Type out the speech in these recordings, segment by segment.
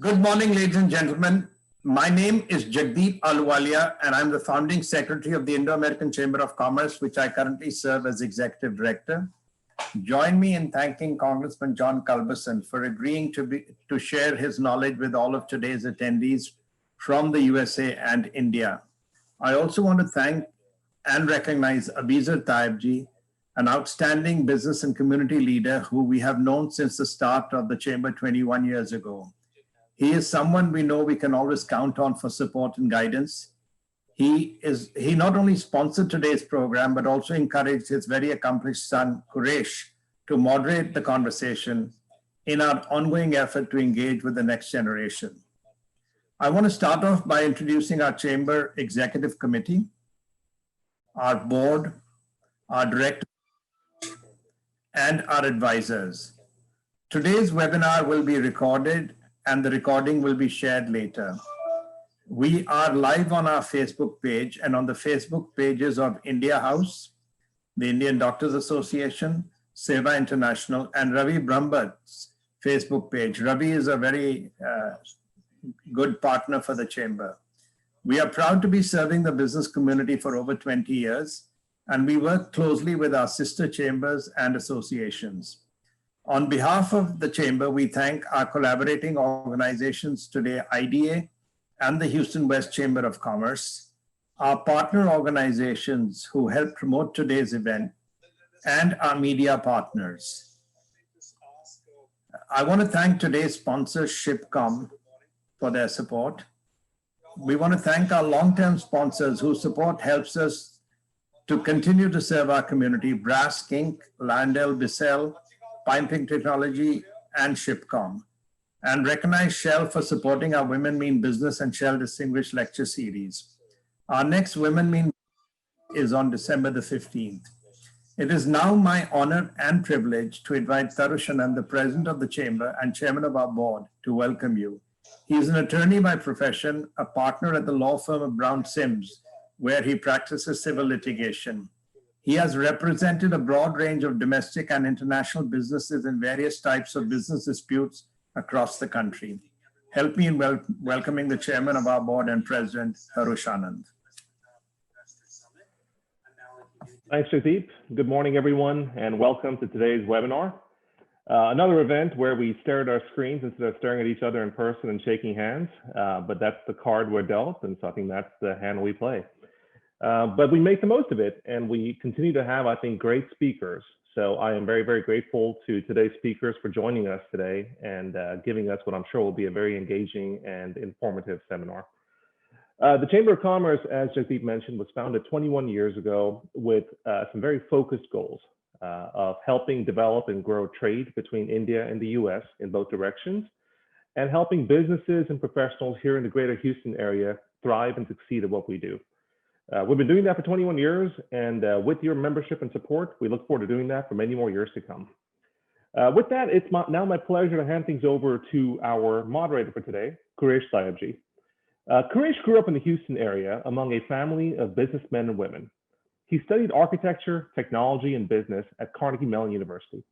Good morning, ladies and gentlemen. My name is Jagdeep Ahluwalia, and I'm the founding secretary of the Indo-American Chamber of Commerce, which I currently serve as executive director. Join me in thanking Congressman John Culberson for agreeing to share his knowledge with all of today's attendees from the USA and India. I also want to thank and recognize Abizar Taibji, an outstanding business and community leader who we have known since the start of the Chamber 21 years ago. He is someone we know we can always count on for support and guidance. He not only sponsored today's program, but also encouraged his very accomplished son, Quresh, to moderate the conversation in our ongoing effort to engage with the next generation. I want to start off by introducing our Chamber Executive Committee, our board, our director, and our advisors. Today's webinar will be recorded and the recording will be shared later. We are live on our Facebook page and on the Facebook pages of India House, the Indian Doctors Association, Seva International, and Ravi Brahmbhatt's Facebook page. Ravi is a very good partner for the Chamber. We are proud to be serving the business community for over 20 years, and we work closely with our sister chambers and associations. On behalf of the Chamber, we thank our collaborating organizations today, IDA and the Houston West Chamber of Commerce, our partner organizations who help promote today's event, and our media partners. I want to thank today's sponsor, ShipCom, for their support. We want to thank our long-term sponsors whose support helps us to continue to serve our community, Brass Inc., Lyondell Bissell, Piping Technology, and ShipCom, and recognize Shell for supporting our Women Mean Business and Shell Distinguished Lecture Series. Our next Women Mean is on December the 15th. It is now my honor and privilege to invite Tarush Anand, the President of the Chamber and Chairman of our board, to welcome you. He is an attorney by profession, a partner at the law firm of Brown Sims, where he practices civil litigation. He has represented a broad range of domestic and international businesses in various types of business disputes across the country. Help me in welcoming the chairman of our board and president, Tarush Anand. Thanks, Jagdeep. Good morning, everyone, and welcome to today's webinar. Another event where we stare at our screens instead of staring at each other in person and shaking hands, but that's the card we're dealt, and so I think that's the hand we play. But we make the most of it, and we continue to have, I think, great speakers. So I am very, very grateful to today's speakers for joining us today and giving us what I'm sure will be a very engaging and informative seminar. The Chamber of Commerce, as Jagdeep mentioned, was founded 21 years ago with some very focused goals of helping develop and grow trade between India and the US in both directions, and helping businesses and professionals here in the greater Houston area thrive and succeed at what we do. We've been doing that for 21 years, and with your membership and support, we look forward to doing that for many more years to come. With that, it's now my pleasure to hand things over to our moderator for today, Quresh Taibji. Quresh grew up in the Houston area among a family of businessmen and women. He studied architecture, technology, and business at Carnegie Mellon University.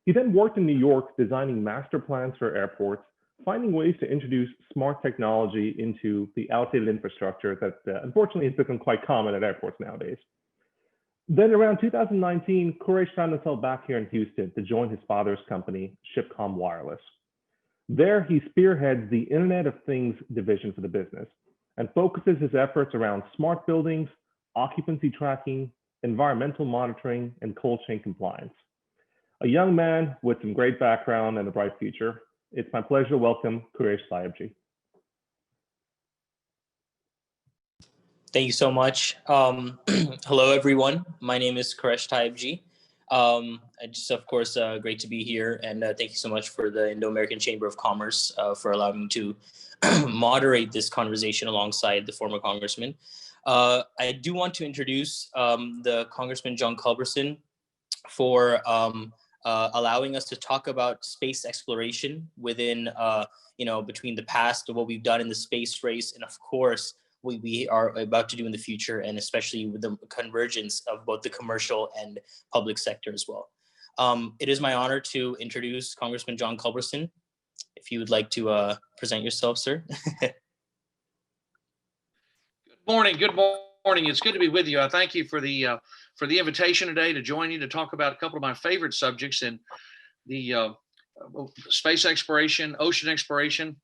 He then worked in New York designing master plans for airports, finding ways to introduce smart technology into the outdated infrastructure that unfortunately has become quite common at airports nowadays. Then around 2019, Quresh found himself back here in Houston to join his father's company, ShipCom Wireless. There, he spearheads the Internet of Things division for the business and focuses his efforts around smart buildings, occupancy tracking, environmental monitoring, and cold chain compliance. A young man with some great background and a bright future. It's my pleasure to welcome Quresh Taibji. Thank you so much. Hello, everyone. My name is Quresh Taibji. Of course, great to be here. And thank you so much for the Indo-American Chamber of Commerce for allowing me to moderate this conversation alongside the former congressman. I do want to introduce the Congressman John Culberson for allowing us to talk about space exploration within, between the past of what we've done in the space race, and of course, what we are about to do in the future, and especially with the convergence of both the commercial and public sector as well. It is my honor to introduce Congressman John Culberson. if you would like to present yourself, sir. Good morning. Good morning. It's good to be with you. I thank you for the invitation today to join you to talk about a couple of my favorite subjects in the space exploration, ocean exploration.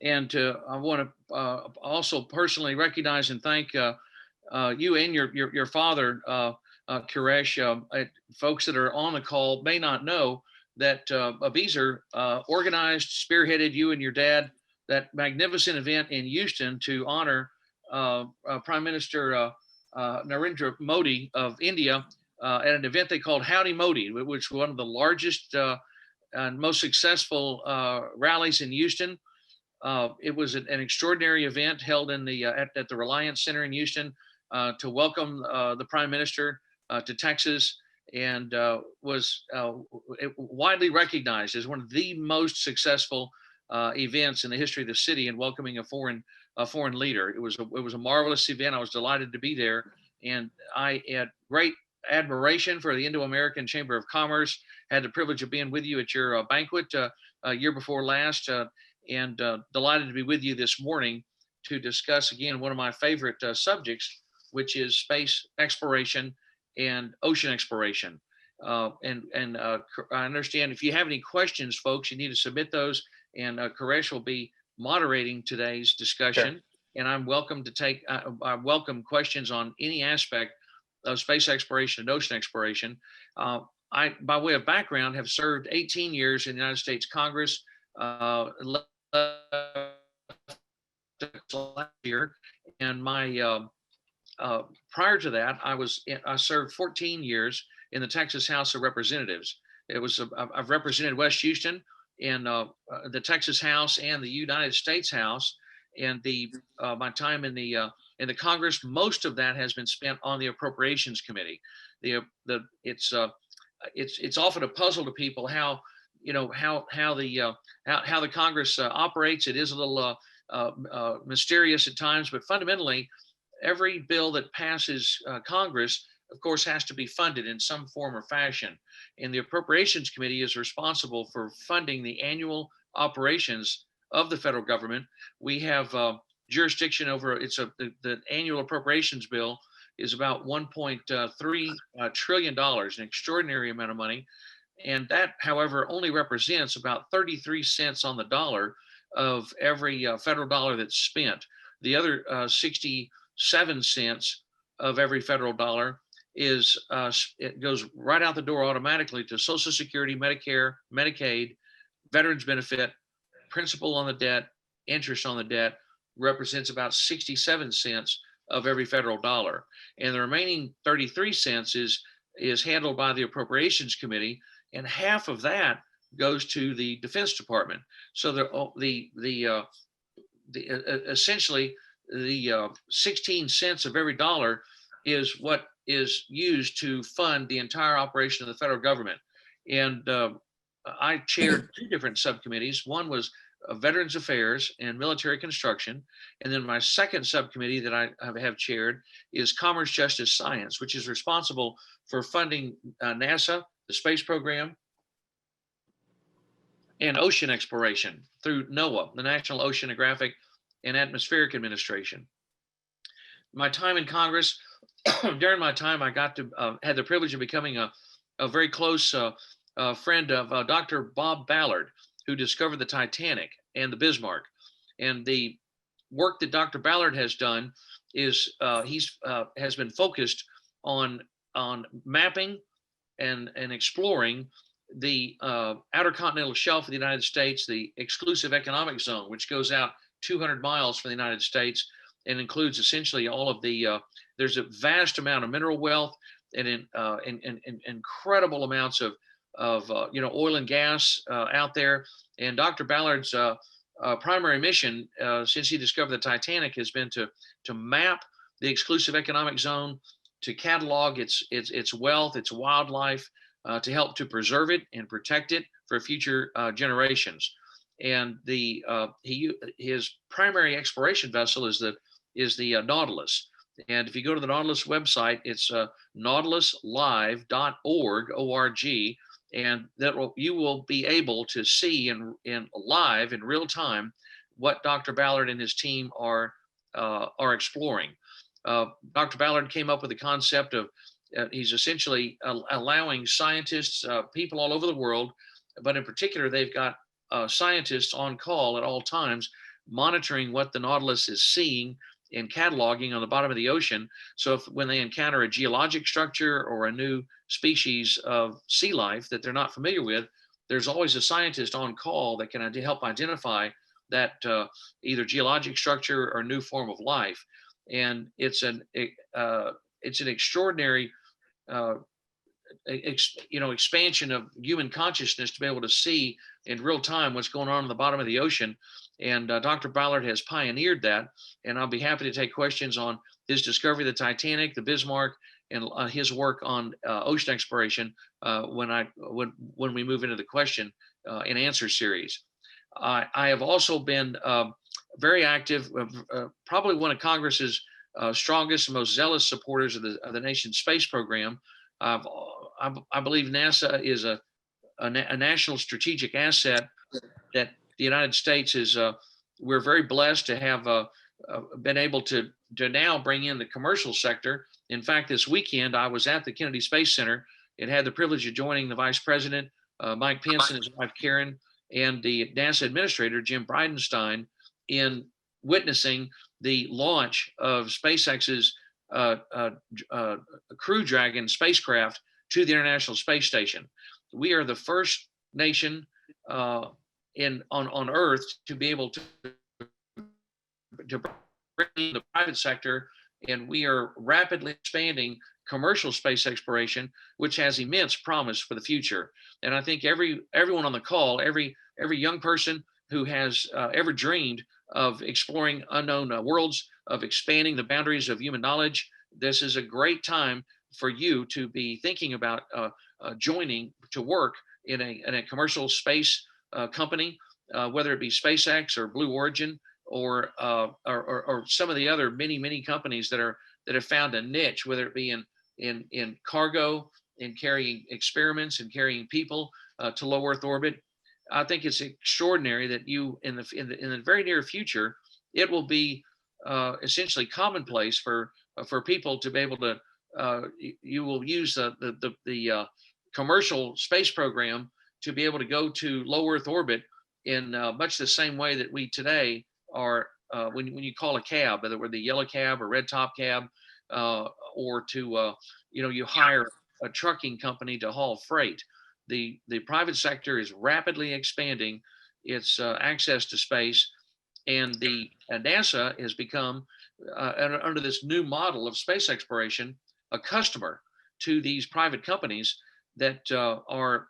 And I want to also personally recognize and thank you and your father, Quresh. Folks that are on the call may not know that Abizer organized, spearheaded you and your dad that magnificent event in Houston to honor Prime Minister Narendra Modi of India at an event they called Howdy Modi, which was one of the largest and most successful rallies in Houston. It was an extraordinary event held in the at the Reliance Center in Houston to welcome the Prime Minister to Texas, and was widely recognized as one of the most successful events in the history of the city in welcoming a foreign leader. It was a marvelous event. I was delighted to be there, and I had great admiration for the Indo-American Chamber of Commerce. Had the privilege of being with you at your banquet year before last, and delighted to be with you this morning to discuss again one of my favorite subjects, which is space exploration and ocean exploration. And I understand if you have any questions, folks, you need to submit those, and Quresh will be moderating today's discussion. Sure. And I'm welcome to take, I welcome questions on any aspect of space exploration and ocean exploration. I, by way of background, have served 18 years in the United States Congress, last year, and my prior to that, I served 14 years in the Texas House of Representatives. I've represented West Houston in the Texas House and the United States House, and my time in the Congress, most of that has been spent on the Appropriations Committee. It's often a puzzle to people how the Congress operates. It is a little mysterious at times, but fundamentally, every bill that passes Congress, of course, has to be funded in some form or fashion. And the Appropriations Committee is responsible for funding the annual operations of the federal government. We have jurisdiction over the annual appropriations bill is about $1.3 trillion, an extraordinary amount of money. And that, however, only represents about 33 cents on the dollar of every federal dollar that's spent. The other 67 cents of every federal dollar it goes right out the door automatically to Social Security, Medicare, Medicaid, veterans benefit, principal on the debt, interest on the debt, represents about 67 cents of every federal dollar. And the remaining 33 cents is handled by the Appropriations Committee, and half of that goes to the Defense Department. So essentially the 16 cents of every dollar is what is used to fund the entire operation of the federal government. And I chaired two different subcommittees. One was Veterans Affairs and Military Construction. And then my second subcommittee that I have chaired is Commerce, Justice, Science, which is responsible for funding NASA, the space program, and ocean exploration through NOAA, the National Oceanographic and Atmospheric Administration. My time in Congress, during my time, I got to had the privilege of becoming a very close friend of Dr. Bob Ballard, who discovered the Titanic and the Bismarck. And the work that Dr. Ballard has done is has been focused on mapping and exploring the outer continental shelf of the United States, the exclusive economic zone, which goes out 200 miles from the United States and includes essentially all of the, there's a vast amount of mineral wealth and incredible amounts of oil and gas out there. And Dr. Ballard's primary mission since he discovered the Titanic has been to map the exclusive economic zone, to catalog its wealth, its wildlife, to help to preserve it and protect it for future generations. And his primary exploration vessel is the Nautilus. And if you go to the Nautilus website, it's nautiluslive.org, O-R-G, and you will be able to see in live in real time what Dr. Ballard and his team are exploring. Dr. Ballard came up with the concept of he's essentially allowing scientists, people all over the world, but in particular, they've got scientists on call at all times, monitoring what the Nautilus is seeing and cataloging on the bottom of the ocean. So when they encounter a geologic structure or a new species of sea life that they're not familiar with, there's always a scientist on call that can help identify that either geologic structure or new form of life. And it's an extraordinary expansion of human consciousness to be able to see in real time what's going on the bottom of the ocean. And Dr. Ballard has pioneered that. And I'll be happy to take questions on his discovery of the Titanic, the Bismarck, and his work on ocean exploration when we move into the question and answer series. I have also been very active, probably one of Congress's strongest and most zealous supporters of the nation's space program. I believe NASA is a national strategic asset that the United States is. We're very blessed to have been able to now bring in the commercial sector. In fact, this weekend I was at the Kennedy Space Center and had the privilege of joining the Vice President, Mike Pence, and his wife Karen, and the NASA Administrator Jim Bridenstine in witnessing the launch of SpaceX's Crew Dragon spacecraft to the International Space Station. We are the first nation on Earth to be able to bring in the private sector, and we are rapidly expanding commercial space exploration, which has immense promise for the future. And I think everyone on the call, every young person who has ever dreamed of exploring unknown worlds, of expanding the boundaries of human knowledge, this is a great time for you to be thinking about joining to work in a commercial space company, whether it be SpaceX or Blue Origin or some of the other many companies that have found a niche, whether it be in cargo, in carrying experiments and carrying people to low Earth orbit. I think it's extraordinary that you in the very near future, it will be essentially commonplace for people to be able to. You will use the commercial space program to be able to go to low Earth orbit in much the same way that we today are when you call a cab, whether we're the yellow cab or red top cab, or to you hire a trucking company to haul freight. The private sector is rapidly expanding its access to space, and the NASA has become under this new model of space exploration a customer to these private companies that are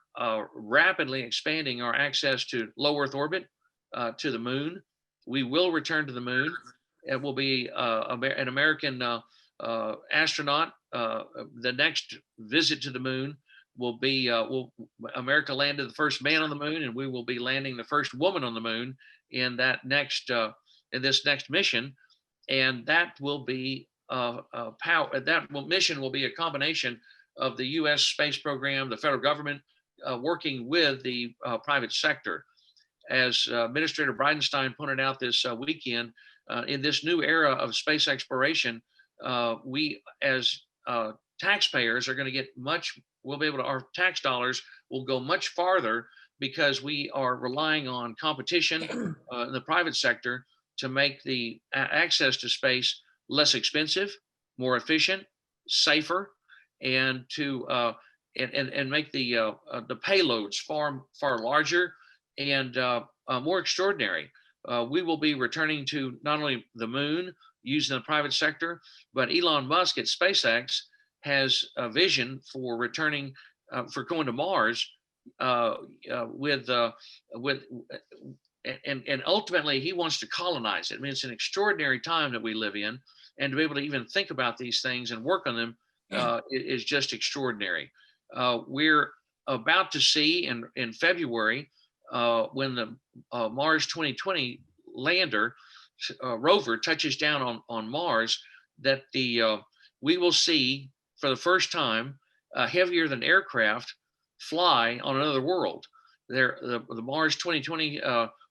rapidly expanding our access to low Earth orbit, to the moon. We will return to the moon. It will be an American astronaut. The next visit to the moon will be America landed the first man on the moon, and we will be landing the first woman on the moon in this next mission. And that will be mission will be a combination of the U.S. space program, the federal government, working with the private sector. As Administrator Bridenstine pointed out this weekend, in this new era of space exploration, we as taxpayers are going to get our tax dollars will go much farther because we are relying on competition in the private sector to make the access to space less expensive, more efficient, safer, and to and make the payloads far larger and more extraordinary. We will be returning to not only the moon using the private sector, but Elon Musk at SpaceX has a vision for returning, for going to Mars and ultimately he wants to colonize it. I mean, it's an extraordinary time that we live in, and to be able to even think about these things and work on them is just extraordinary. We're about to see in February when the Mars 2020 lander rover touches down on Mars, that we will see for the first time heavier than aircraft fly on another world. The Mars 2020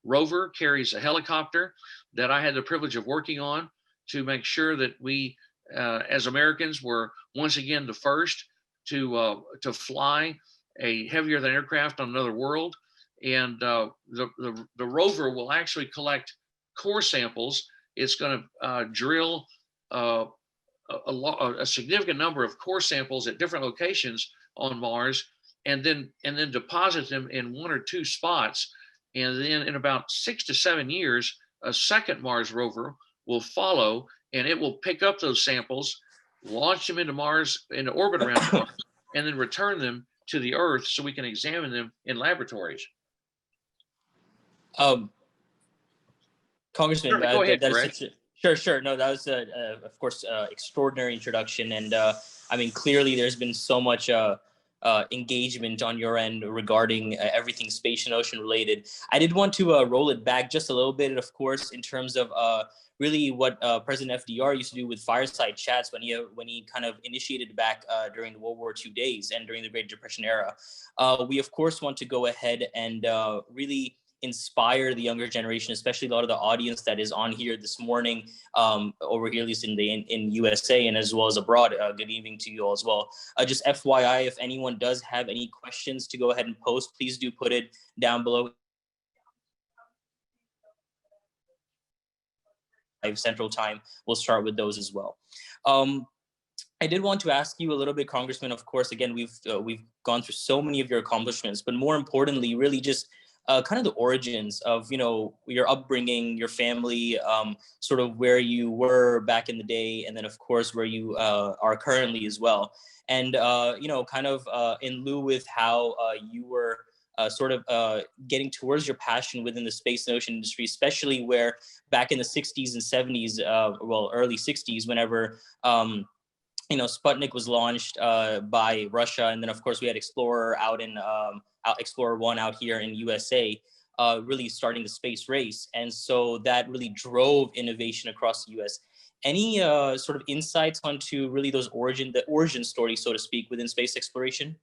rover carries a helicopter that I had the privilege of working on to make sure that we, as Americans, were once again the first to fly a heavier than aircraft on another world. And the rover will actually collect core samples. It's going to drill a significant number of core samples at different locations on Mars, and then deposit them in 1 or 2 spots. And then in about 6 to 7 years, a second Mars rover will follow, and it will pick up those samples, launch them into Mars, into orbit around Mars, and then return them to the Earth so we can examine them in laboratories. Congressman, Go ahead, that is Greg. such a, sure. No, that was, of course, extraordinary introduction. And I mean, clearly there's been so much engagement on your end regarding everything space and ocean related. I did want to roll it back just a little bit, of course, in terms of really what President FDR used to do with fireside chats when he kind of initiated back during the World War II days and during the Great Depression era. We, of course, want to go ahead and really inspire the younger generation, especially a lot of the audience that is on here this morning, over here, at least in USA and as well as abroad. Good evening to you all as well. Just FYI, if anyone does have any questions to go ahead and post, please do put it down below. Central Time, we'll start with those as well. I did want to ask you a little bit, Congressman. Of course, again, we've gone through so many of your accomplishments, but more importantly, really just kind of the origins of, your upbringing, your family, sort of where you were back in the day, and then of course where you are currently as well. And kind of in lieu with how you were sort of getting towards your passion within the space and ocean industry, especially where back in the 60s and 70s, early 60s, whenever Sputnik was launched by Russia, and then of course we had Explorer out in Explorer 1 out here in USA, really starting the space race, and so that really drove innovation across the US. Any sort of insights onto really the origin story, so to speak, within space exploration?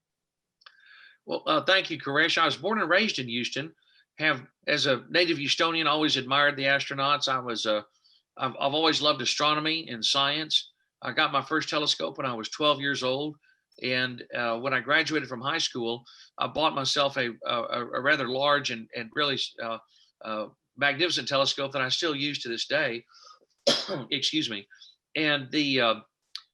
Well, thank you, Koresh. I was born and raised in Houston. Have, as a native Houstonian, always admired the astronauts. I've always loved astronomy and science. I got my first telescope when I was 12 years old. And when I graduated from high school, I bought myself a rather large and really magnificent telescope that I still use to this day. Excuse me. And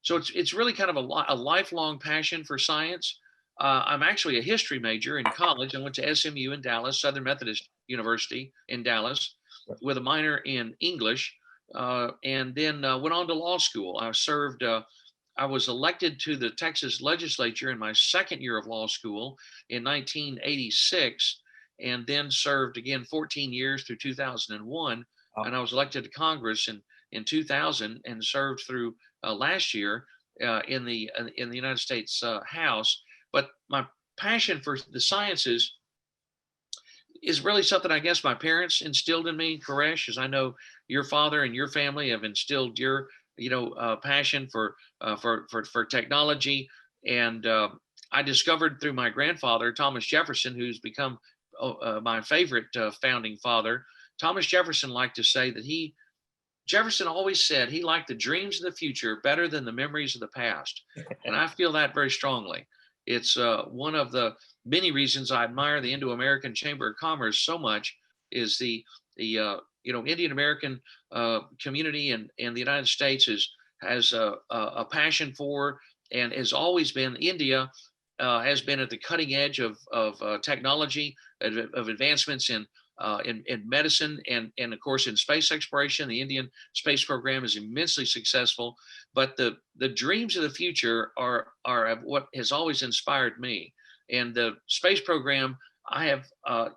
so it's really kind of a lifelong passion for science. I'm actually a history major in college. I went to SMU in Dallas, Southern Methodist University in Dallas, with a minor in English, and then went on to law school. I was elected to the Texas legislature in my second year of law school in 1986, and then served again 14 years through 2001. Wow. And I was elected to Congress in 2000 and served through last year in the United States House. But my passion for the sciences is really something I guess my parents instilled in me, Koresh, as I know your father and your family have instilled your passion for technology. And I discovered through my grandfather, Thomas Jefferson, who's become my favorite founding father. Thomas Jefferson liked to say that Jefferson always said he liked the dreams of the future better than the memories of the past. And I feel that very strongly. It's one of the many reasons I admire the Indo-American Chamber of Commerce so much, is the Indian American community and the United States has a passion for, and has always been, India has been at the cutting edge of technology, of advancements in medicine, and of course in space exploration. The Indian space program is immensely successful, but the dreams of the future are what has always inspired me. And the space program, I have,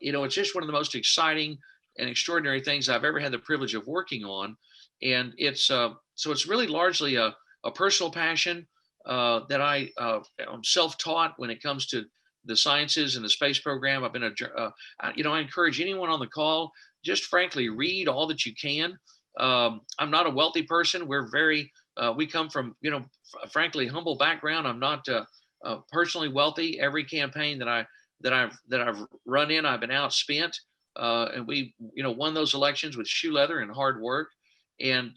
it's just one of the most exciting and extraordinary things I've ever had the privilege of working on. And so it's really largely a personal passion that I'm self-taught when it comes to the sciences and the space program. I've been I encourage anyone on the call, just frankly, read all that you can. I'm not a wealthy person. We're we come from, frankly, humble background. I'm not personally wealthy. Every campaign that I've run in, I've been outspent, and we won those elections with shoe leather and hard work. And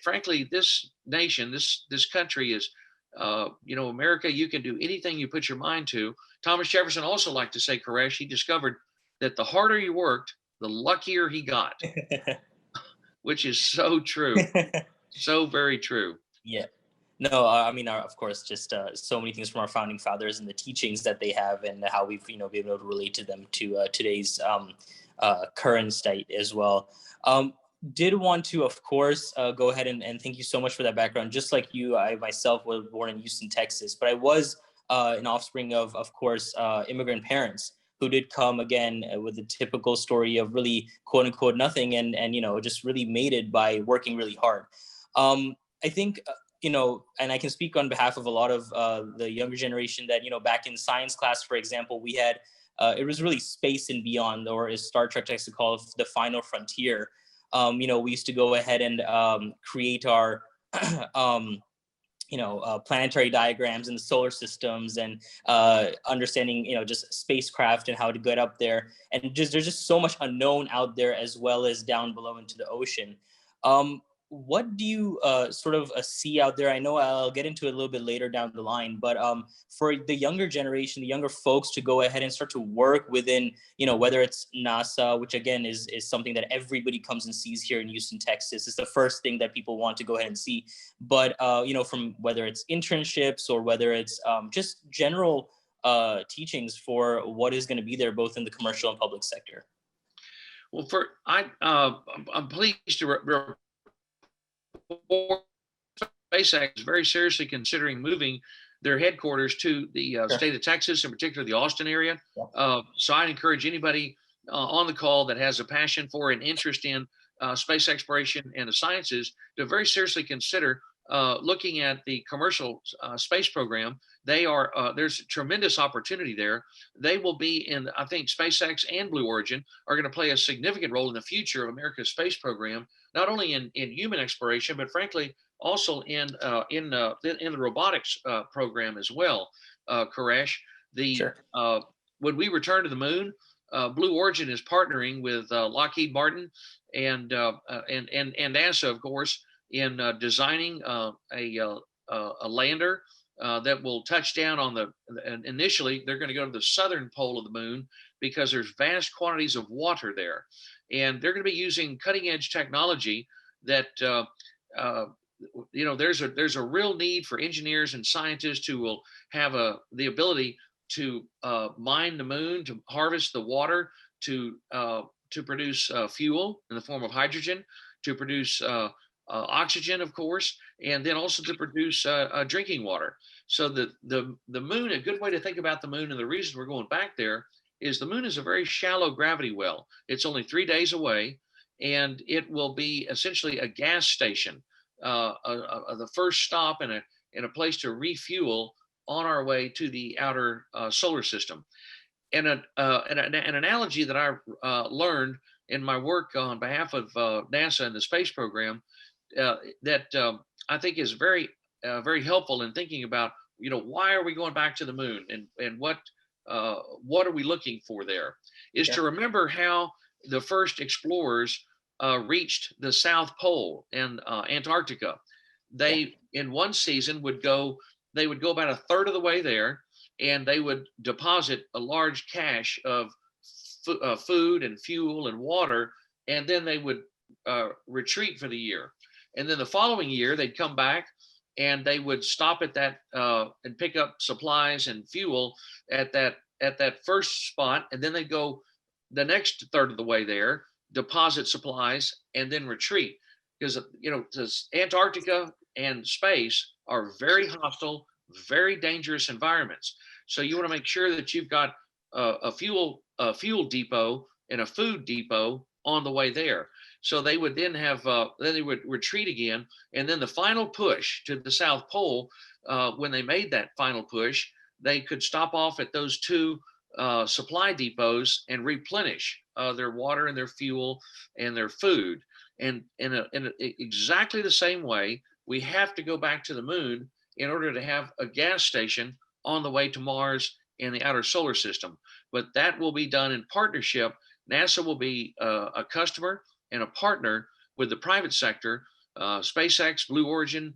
frankly, this nation, this country is, America. You can do anything you put your mind to. Thomas Jefferson also liked to say, Koresh, he discovered that the harder you worked, the luckier he got, which is so true, so very true. Yeah. No, I mean, of course, just so many things from our founding fathers and the teachings that they have, and how we've, been able to relate to them to today's current state as well. Did want to, of course, go ahead and thank you so much for that background. Just like you, I myself was born in Houston, Texas, but I was an offspring of course, immigrant parents who did come again with a typical story of really quote unquote nothing, and just really made it by working really hard. I think, and I can speak on behalf of a lot of the younger generation that, back in science class, for example, we had, it was really space and beyond, or as Star Trek likes to call it, the final frontier. We used to go ahead and create our, planetary diagrams and the solar systems, and understanding, just spacecraft and how to get up there. And there's just so much unknown out there, as well as down below into the ocean. What do you sort of see out there? I know I'll get into it a little bit later down the line, but for the younger generation, the younger folks, to go ahead and start to work within, whether it's NASA, which again is something that everybody comes and sees here in Houston, Texas. It's the first thing that people want to go ahead and see. But, from whether it's internships or whether it's just general teachings for what is going to be there, both in the commercial and public sector. Well, I'm pleased to SpaceX is very seriously considering moving their headquarters to the state of Texas, in particular the Austin area. So I encourage anybody on the call that has a passion for and interest in space exploration and the sciences to very seriously consider looking at the commercial space program. There's tremendous opportunity there. They will be I think SpaceX and Blue Origin are going to play a significant role in the future of America's space program, not only in human exploration, but frankly also in the robotics program as well. Koresh, when we return to the moon, Blue Origin is partnering with Lockheed Martin and NASA, of course, in designing a lander that will touch down on initially they're going to go to the southern pole of the moon, because there's vast quantities of water there. And they're going to be using cutting edge technology that, there's a real need for engineers and scientists who will have the ability to mine the moon, to harvest the water, to produce fuel in the form of hydrogen, to produce oxygen, of course, and then also to produce drinking water. So the moon, a good way to think about the moon, and the reason we're going back there, is the moon is a very shallow gravity well. It's only 3 days away, and it will be essentially a gas station, the first stop in a place to refuel on our way to the outer solar system. And an analogy that I learned in my work on behalf of NASA and the space program that I think is very helpful in thinking about, why are we going back to the moon, and what are we looking for there, is to remember how the first explorers reached the South Pole and Antarctica. They in one season would go about a third of the way there, and they would deposit a large cache of food and fuel and water, and then they would retreat for the year. And then the following year they'd come back, and they would stop at that and pick up supplies and fuel at that first spot, and then they'd go the next third of the way there, deposit supplies, and then retreat. Because Antarctica and space are very hostile, very dangerous environments. So you want to make sure that you've got a fuel depot and a food depot on the way there. So they would then then they would retreat again, and then the final push to the South Pole. When they made that final push, they could stop off at those two supply depots and replenish their water and their fuel and their food. And in exactly the same way, we have to go back to the moon in order to have a gas station on the way to Mars and the outer solar system. But that will be done in partnership. NASA will be a customer and a partner with the private sector, SpaceX, Blue Origin,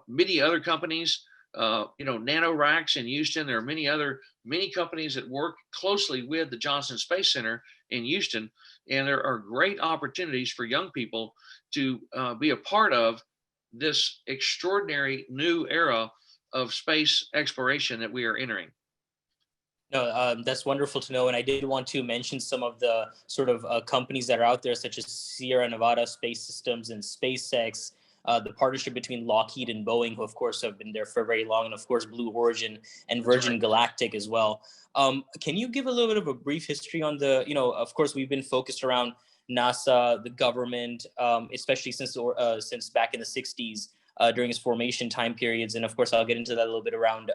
many other companies, NanoRacks in Houston. There are many companies that work closely with the Johnson Space Center in Houston. And there are great opportunities for young people to be a part of this extraordinary new era of space exploration that we are entering. No, that's wonderful to know. And I did want to mention some of the sort of companies that are out there, such as Sierra Nevada Space Systems and SpaceX, the partnership between Lockheed and Boeing, who of course have been there for very long, and of course Blue Origin and Virgin Galactic as well. Can you give a little bit of a brief history on the, of course we've been focused around NASA, the government, especially since back in the 60s during its formation time periods. And of course, I'll get into that a little bit around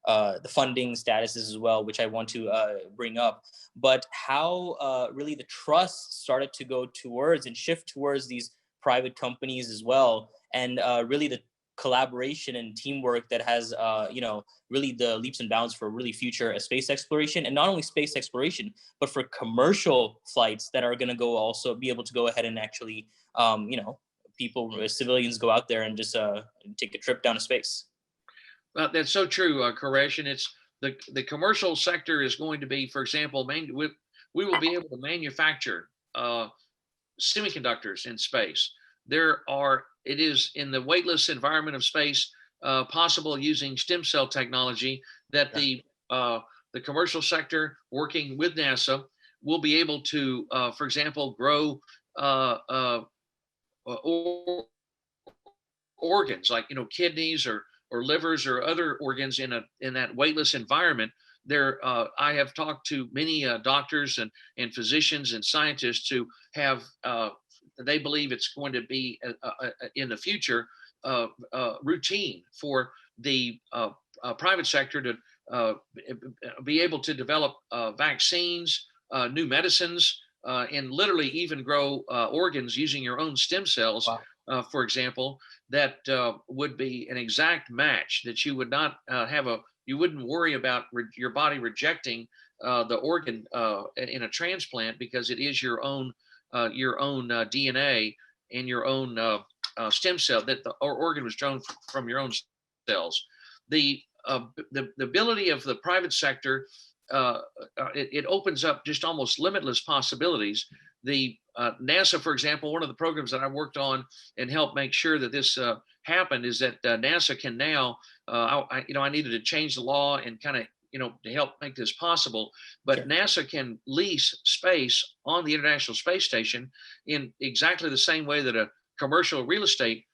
the funding statuses as well, which I want to bring up. But how really the trust started to go towards and shift towards these private companies as well. And really the collaboration and teamwork that has, really the leaps and bounds for really future space exploration, and not only space exploration, but for commercial flights that are going to go also be able to go ahead and actually, civilians go out there and just take a trip down to space. That's so true, Koresh. And it's the commercial sector is going to be, for example, we will be able to manufacture semiconductors in space. It is in the weightless environment of space possible using stem cell technology that the commercial sector working with NASA will be able to, for example, grow organs like kidneys or livers or other organs in that weightless environment. I have talked to many doctors and physicians and scientists who have they believe it's going to be in the future routine for the private sector to be able to develop vaccines, new medicines, and literally even grow organs using your own stem cells. Wow. For example, that would be an exact match that you would not you wouldn't worry about your body rejecting the organ in a transplant, because it is your own DNA and your own stem cell that the organ was drawn from your own cells. The ability of the private sector, it opens up just almost limitless possibilities. The NASA, for example, one of the programs that I worked on and helped make sure that this happened is that NASA can now, I needed to change the law and kind of, to help make this possible, but sure. NASA can lease space on the International Space Station in exactly the same way that a commercial real estate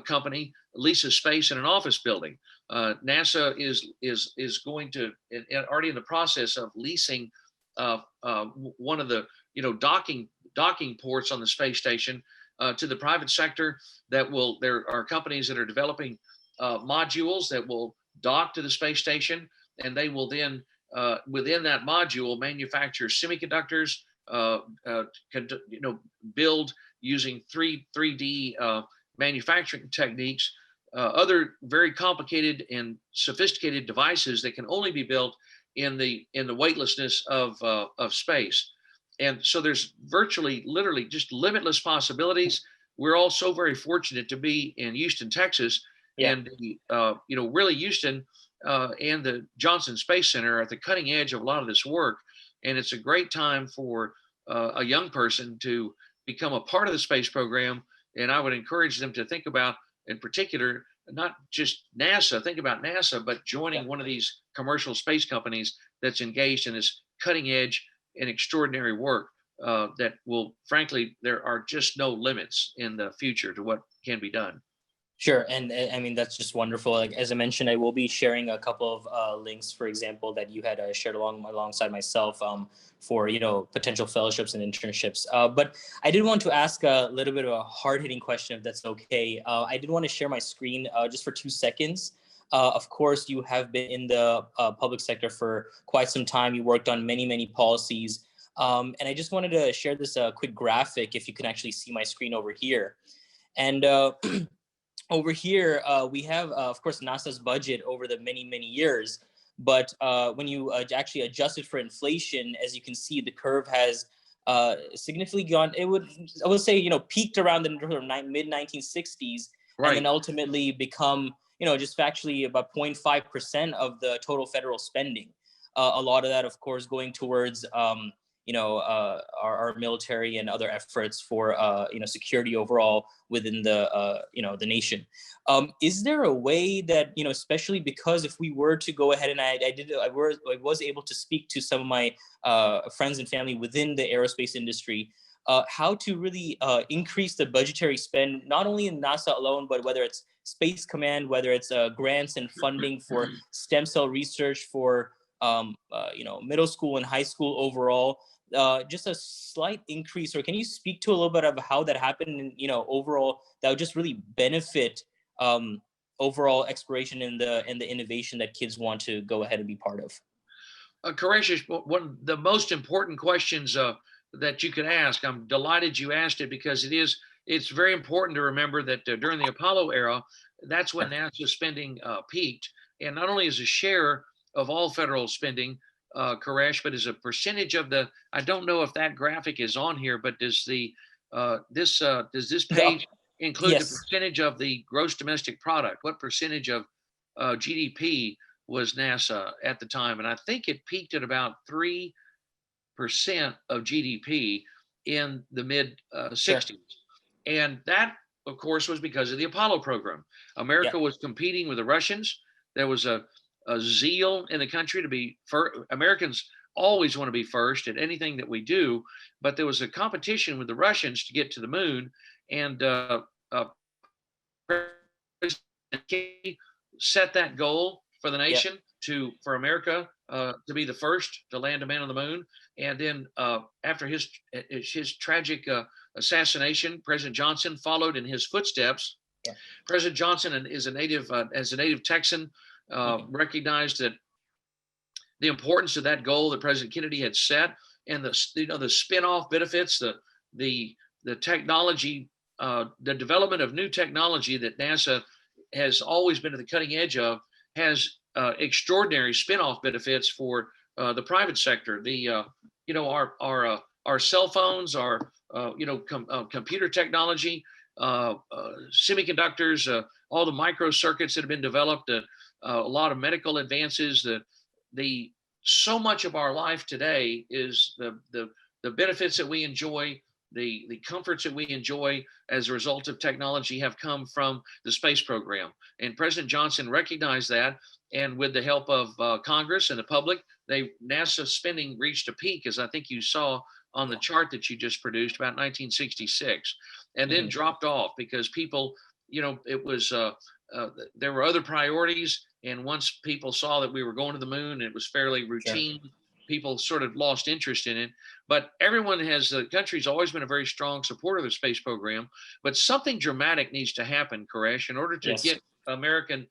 company leases space in an office building. NASA is going to, already in the process of leasing one of the docking ports on the space station to the private sector. There are companies that are developing modules that will dock to the space station, and they will then within that module manufacture semiconductors, build using 3D manufacturing techniques, other very complicated and sophisticated devices that can only be built in the weightlessness of space. And so there's literally just limitless possibilities. We're all so very fortunate to be in Houston, Texas, and really Houston and the Johnson Space Center are at the cutting edge of a lot of this work. And it's a great time for a young person to become a part of the space program. And I would encourage them to think about, in particular, not just NASA, think about NASA, but joining one of these commercial space companies that's engaged in this cutting edge and extraordinary work that will, frankly, there are just no limits in the future to what can be done. Sure. And I mean, that's just wonderful. Like, as I mentioned, I will be sharing a couple of links, for example, that you had shared alongside myself for, potential fellowships and internships. But I did want to ask a little bit of a hard-hitting question, if that's okay. I did want to share my screen just for 2 seconds. Of course, you have been in the public sector for quite some time. You worked on many, many policies. And I just wanted to share this quick graphic, if you can actually see my screen over here. And over here, we have, of course, NASA's budget over the many years. But when you actually adjust it for inflation, as you can see, the curve has significantly gone. I would say, peaked around the mid 1960s, and Right. then ultimately become, just factually about 0.5% of the total federal spending. A lot of that, of course, going towards our military and other efforts for security overall within the nation. Is there a way that, especially because if we were to go ahead, and I was able to speak to some of my friends and family within the aerospace industry, how to really increase the budgetary spend, not only in NASA alone, but whether it's Space Command, whether it's grants and funding for stem cell research for middle school and high school overall, just a slight increase, or can you speak to a little bit of how that happened and, overall, that would just really benefit overall exploration and the innovation that kids want to go ahead and be part of? Koresh, one of the most important questions that you could ask. I'm delighted you asked it, because it's very important to remember that during the Apollo era, that's when NASA spending peaked. And not only as a share of all federal spending, Koresh, but as a percentage of the, I don't know if that graphic is on here, but does this page include the Yes. percentage of the gross domestic product? What percentage of GDP was NASA at the time? And I think it peaked at about 3% of GDP in the mid 60s. And that, of course, was because of the Apollo program. America was competing with the Russians. There was a zeal in the country to be first. Americans always want to be first at anything that we do, but there was a competition with the Russians to get to the moon. And President Kennedy set that goal for the nation, for America to be the first to land a man on the moon. And then after his tragic assassination, President Johnson followed in his footsteps. President Johnson is as a native Texan, recognized that the importance of that goal that President Kennedy had set, and the spin-off benefits, the technology, the development of new technology that NASA has always been at the cutting edge of, has extraordinary spin-off benefits for the private sector. Our cell phones, our computer technology, semiconductors, all the microcircuits that have been developed, a lot of medical advances. So much of our life today is the benefits that we enjoy, the comforts that we enjoy as a result of technology have come from the space program. And President Johnson recognized that, and with the help of Congress and the public, NASA spending reached a peak, as I think you saw on the chart that you just produced, about 1966, and then dropped off because people, it was there were other priorities. And once people saw that we were going to the moon, it was fairly routine. People sort of lost interest in it. But the country's always been a very strong supporter of the space program. But something dramatic needs to happen, Koresh, in order to get American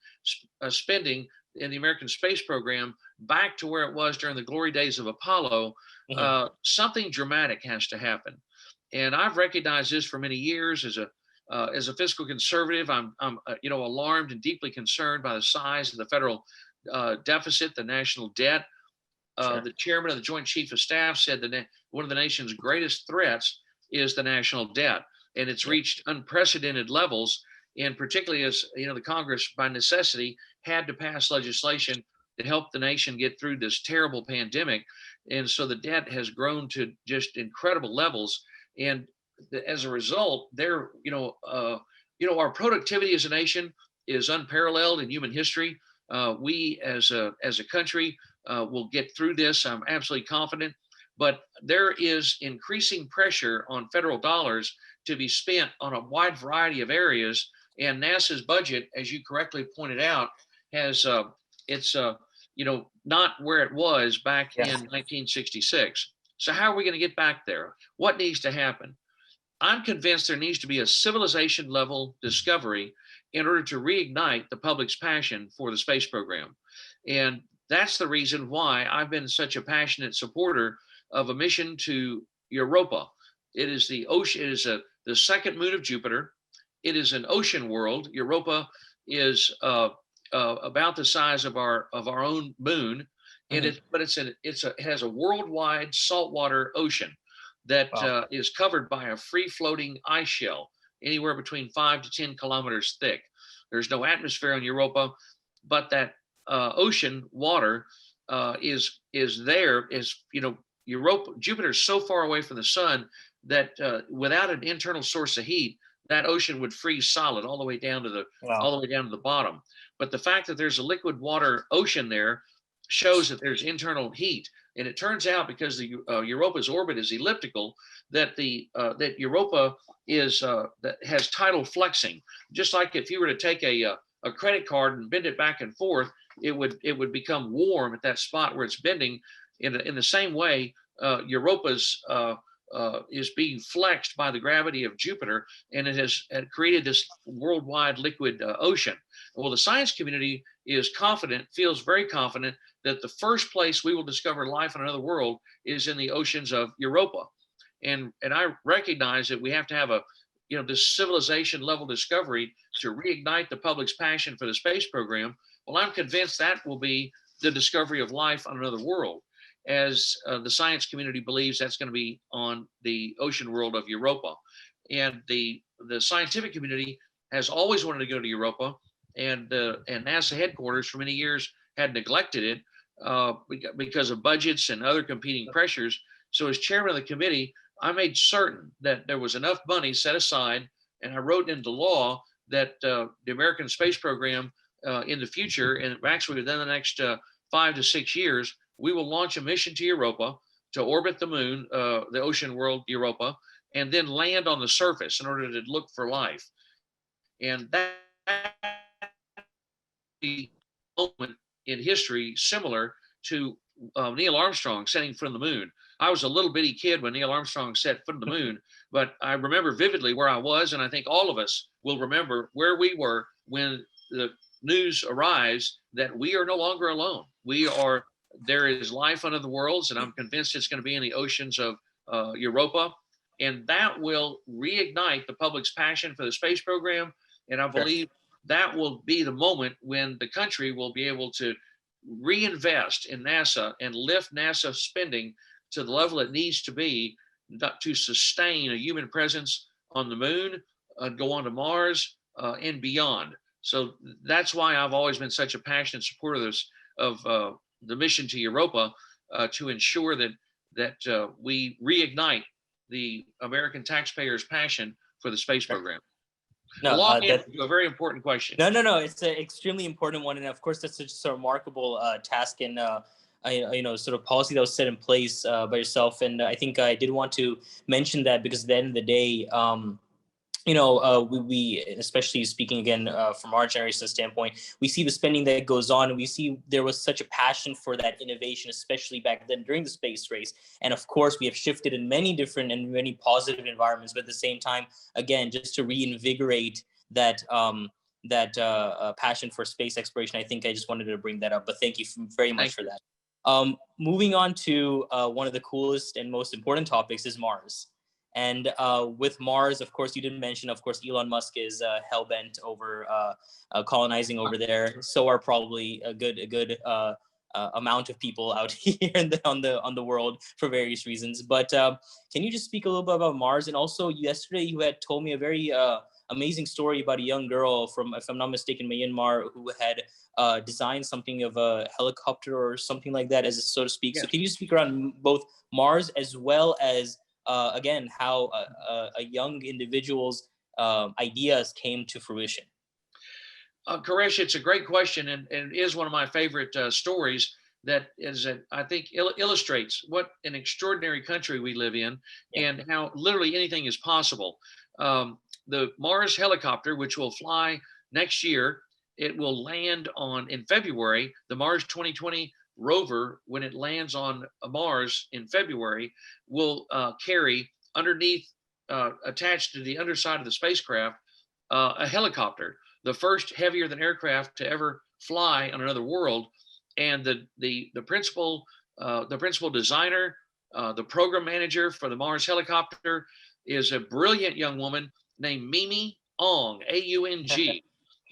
spending in the American space program back to where it was during the glory days of Apollo. Something dramatic has to happen. And I've recognized this for many years as a fiscal conservative. I'm alarmed and deeply concerned by the size of the federal deficit, the national debt. The chairman of the Joint Chief of Staff said that one of the nation's greatest threats is the national debt, and it's reached unprecedented levels. And particularly as the Congress, by necessity, had to pass legislation to help the nation get through this terrible pandemic, and so the debt has grown to just incredible levels. And as a result, our productivity as a nation is unparalleled in human history. We as a country will get through this. I'm absolutely confident. But there is increasing pressure on federal dollars to be spent on a wide variety of areas. And NASA's budget, as you correctly pointed out, has not where it was back in 1966. So how are we going to get back there? What needs to happen? I'm convinced there needs to be a civilization level discovery in order to reignite the public's passion for the space program. And that's the reason why I've been such a passionate supporter of a mission to Europa. It is the ocean, it is the second moon of Jupiter. it is an ocean world. Europa is about the size of our own moon, and it has a worldwide saltwater ocean that Wow. is covered by a free floating ice shell, anywhere between 5 to 10 kilometers thick. There's no atmosphere on Europa, but that ocean water is there. Is Europa, Jupiter is so far away from the sun that without an internal source of heat, that ocean would freeze solid all the way down to Wow. the bottom. But the fact that there's a liquid water ocean there shows that there's internal heat. And it turns out, because the Europa's orbit is elliptical, that that Europa that has tidal flexing. Just like if you were to take a credit card and bend it back and forth, it would become warm at that spot where it's bending. In the same way, Europa's is being flexed by the gravity of Jupiter, and it has created this worldwide liquid ocean. Well, the science community is confident, feels very confident, that the first place we will discover life on another world is in the oceans of Europa. And I recognize that we have to have this civilization level discovery to reignite the public's passion for the space program. Well, I'm convinced that will be the discovery of life on another world, as the science community believes that's going to be on the ocean world of Europa. And the scientific community has always wanted to go to Europa, and NASA headquarters for many years had neglected it because of budgets and other competing pressures. So as chairman of the committee, I made certain that there was enough money set aside, and I wrote into law that the American space program in the future, and actually within the next 5 to 6 years, we will launch a mission to Europa to orbit the moon, the ocean world Europa, and then land on the surface in order to look for life. And that moment in history similar to Neil Armstrong setting foot on the moon. I was a little bitty kid when Neil Armstrong set foot on the moon, but I remember vividly where I was, and I think all of us will remember where we were when the news arrives that we are no longer alone. There is life on other worlds, and I'm convinced it's going to be in the oceans of Europa, and that will reignite the public's passion for the space program. And I believe that will be the moment when the country will be able to reinvest in NASA and lift NASA spending to the level it needs to be to sustain a human presence on the moon, go on to Mars, and beyond. So that's why I've always been such a passionate supporter of this, of the mission to Europa, to ensure that we reignite the American taxpayers' passion for the space program. No, Long answer to a very important question. No. It's an extremely important one, and of course, that's just a remarkable task and sort of policy that was set in place by yourself. And I think I did want to mention that because at the end of the day, we especially speaking again from our generation standpoint, we see the spending that goes on, and we see there was such a passion for that innovation, especially back then during the space race. And of course, we have shifted in many different and many positive environments, but at the same time, again, just to reinvigorate that passion for space exploration, I think I just wanted to bring that up. But thank you very much for that. Moving on to one of the coolest and most important topics is Mars. And with Mars, of course, you didn't mention, of course, Elon Musk is hell-bent over colonizing over there. So are probably a good amount of people out here on the world for various reasons. But can you just speak a little bit about Mars? And also, yesterday you had told me a very amazing story about a young girl from, if I'm not mistaken, Myanmar, who had designed something of a helicopter or something like that, as so to speak. Yes. So can you speak around both Mars as well as again, how a young individual's ideas came to fruition? Koresh, it's a great question, and it is one of my favorite stories that I think illustrates what an extraordinary country we live in, and how literally anything is possible. The Mars helicopter, which will fly next year, it will land in February. The Mars 2020 rover, when it lands on Mars in February, will carry underneath, attached to the underside of the spacecraft, a helicopter, the first heavier than aircraft to ever fly on another world. And the principal designer, the program manager for the Mars helicopter, is a brilliant young woman named Mimi Ong, A-U-N-G.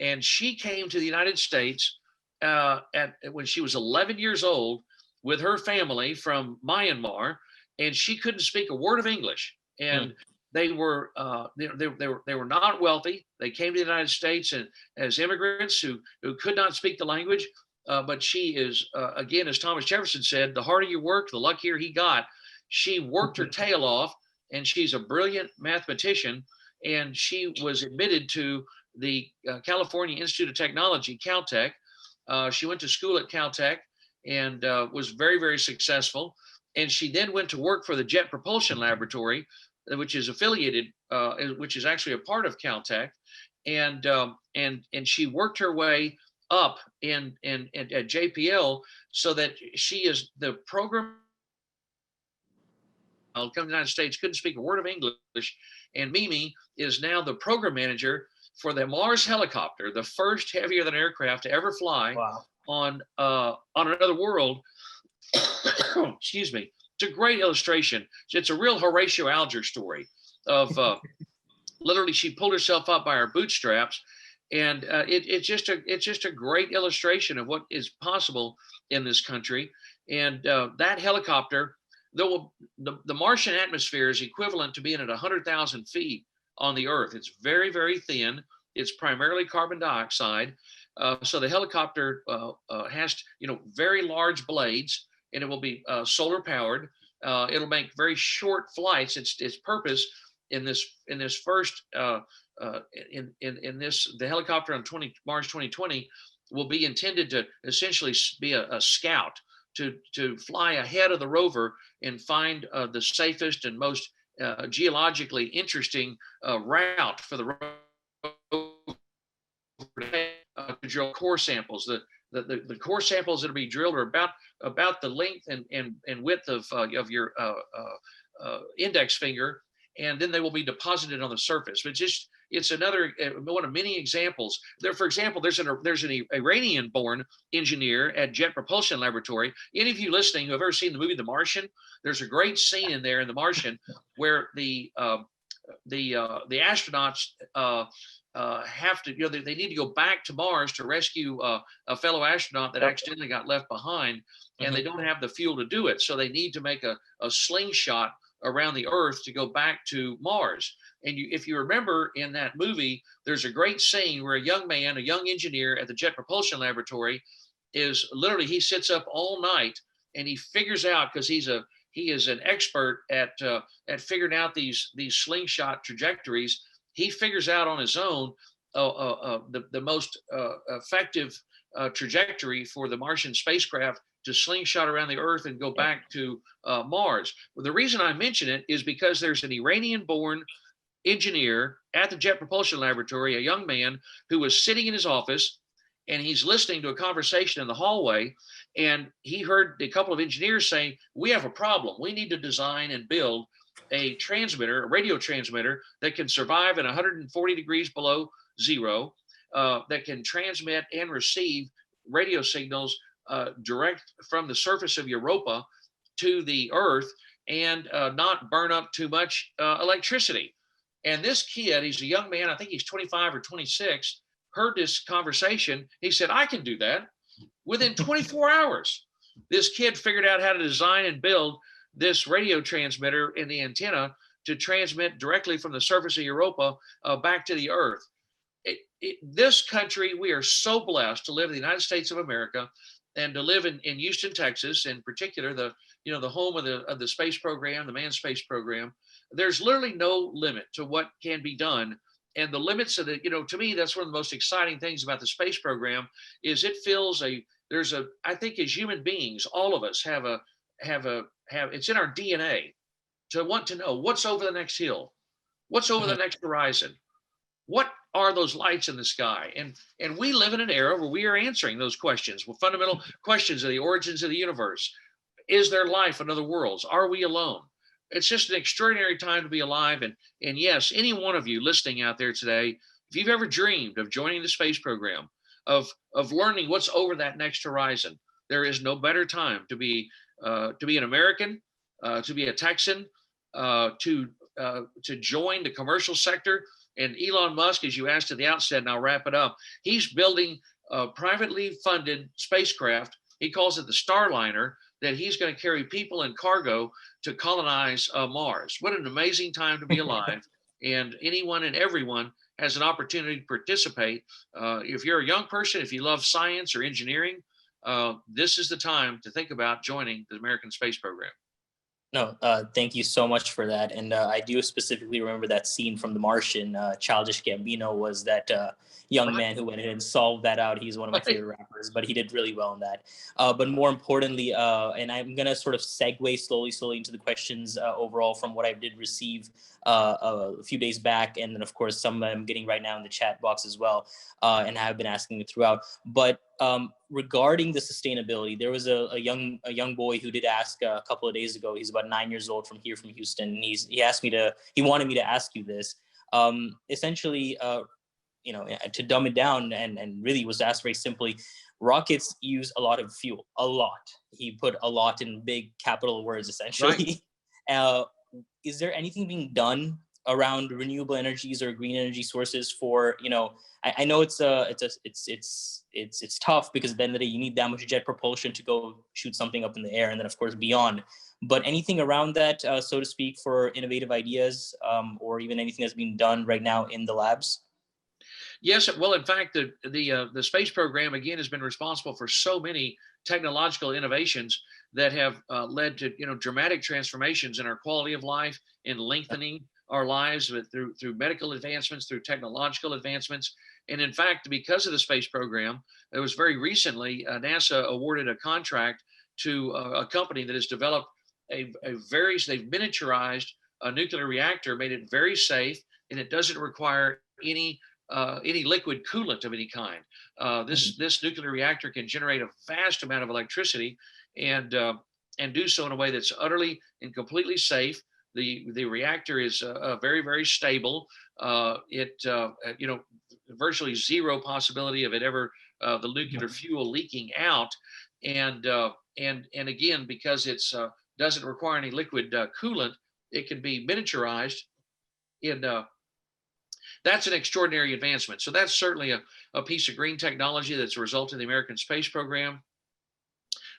And she came to the United States when she was 11 years old with her family from Myanmar, and she couldn't speak a word of English. And they were not wealthy. They came to the United States and as immigrants who could not speak the language. But she is, again, as Thomas Jefferson said, the harder you work, the luckier he got. She worked her tail off, and she's a brilliant mathematician. And she was admitted to the California Institute of Technology, Caltech. She went to school at Caltech and was very, very successful. And she then went to work for the Jet Propulsion Laboratory, which is affiliated, which is actually a part of Caltech. And she worked her way up at JPL so that she is the program. Come to the United States, couldn't speak a word of English, and Mimi is now the program manager for the Mars helicopter, the first heavier than aircraft to ever fly on another world. Excuse me. It's a great illustration. It's a real Horatio Alger story of literally she pulled herself up by her bootstraps, and it's just a great illustration of what is possible in this country. And that helicopter, though the Martian atmosphere is equivalent to being at 100,000 feet on the Earth. It's very, very thin. It's primarily carbon dioxide. So the helicopter has, very large blades, and it will be solar powered. It'll make very short flights. Its purpose in this first the helicopter on March 2020 will be intended to essentially be a scout to fly ahead of the rover and find the safest and most geologically interesting route for the rover to drill core samples. The core samples that'll be drilled are about the length and width of your index finger, and then they will be deposited on the surface. But it's another one of many examples. There, for example, there's an Iranian-born engineer at Jet Propulsion Laboratory. Any of you listening who have ever seen the movie The Martian, there's a great scene in there in The Martian where the astronauts have to, they need to go back to Mars to rescue a fellow astronaut that accidentally got left behind, and they don't have the fuel to do it. So they need to make a slingshot around the Earth to go back to Mars. And if you remember in that movie, there's a great scene where a young engineer at the Jet Propulsion Laboratory is literally, he sits up all night and he figures out, because he is an expert at figuring out these slingshot trajectories. He figures out on his own the most effective trajectory for the Martian spacecraft to slingshot around the Earth and go back to Mars. Well, the reason I mention it is because there's an Iranian-born engineer at the Jet Propulsion Laboratory, a young man who was sitting in his office, and he's listening to a conversation in the hallway, and he heard a couple of engineers saying, "We have a problem. We need to design and build a radio transmitter that can survive at 140 degrees below zero, that can transmit and receive radio signals direct from the surface of Europa to the Earth and not burn up too much electricity." And this kid, he's a young man, I think he's 25 or 26, heard this conversation. He said, "I can do that." Within 24 hours, this kid figured out how to design and build this radio transmitter in the antenna to transmit directly from the surface of Europa back to the Earth. This country, we are so blessed to live in the United States of America and to live in Houston, Texas, in particular, the home of the space program, the manned space program. There's literally no limit to what can be done. And the limits of to me, that's one of the most exciting things about the space program is it fills I think as human beings, all of us have it's in our DNA to want to know what's over the next hill, what's over the next horizon, what are those lights in the sky? And we live in an era where we are answering those questions, fundamental questions of the origins of the universe. Is there life in other worlds? Are we alone? It's just an extraordinary time to be alive. And yes, any one of you listening out there today, if you've ever dreamed of joining the space program, of learning what's over that next horizon, there is no better time to be an American, to be a Texan, to join the commercial sector And Elon Musk, as you asked at the outset, and I'll wrap it up, he's building a privately funded spacecraft. He calls it the Starliner, that he's going to carry people and cargo to colonize Mars. What an amazing time to be alive. And anyone and everyone has an opportunity to participate. If you're a young person, if you love science or engineering, this is the time to think about joining the American space program. No, thank you so much for that. And I do specifically remember that scene from The Martian. Childish Gambino was that young man who went in and solved that out. He's one of my favorite rappers, but he did really well in that. But more importantly, and I'm going to sort of segue slowly into the questions overall from what I did receive a few days back. And then, of course, some I'm getting right now in the chat box as well. And I've been asking it throughout. But regarding the sustainability, there was a young boy who did ask a couple of days ago. He's about 9 years old from Houston. And he wanted me to ask you this. Essentially, to dumb it down and really was asked very simply, rockets use a lot of fuel, a lot. He put a lot in big capital words, essentially. Right. Is there anything being done around renewable energies or green energy sources for, I know it's tough because at the end of the day, you need that much jet propulsion to go shoot something up in the air and then of course beyond, but anything around that, so to speak, for innovative ideas or even anything that's being done right now in the labs? Yes, well, in fact, the space program again has been responsible for so many technological innovations that have led to dramatic transformations in our quality of life, in lengthening our lives through medical advancements, through technological advancements, and in fact, because of the space program, it was very recently NASA awarded a contract to a company that has developed they've miniaturized a nuclear reactor, made it very safe, and it doesn't require any liquid coolant of any kind. This nuclear reactor can generate a vast amount of electricity and do so in a way that's utterly and completely safe. The reactor is very, very stable. Virtually zero possibility of it ever the nuclear fuel leaking out. And again, because it's doesn't require any liquid coolant, it can be miniaturized in that's an extraordinary advancement. So that's certainly a piece of green technology that's a result of the American space program.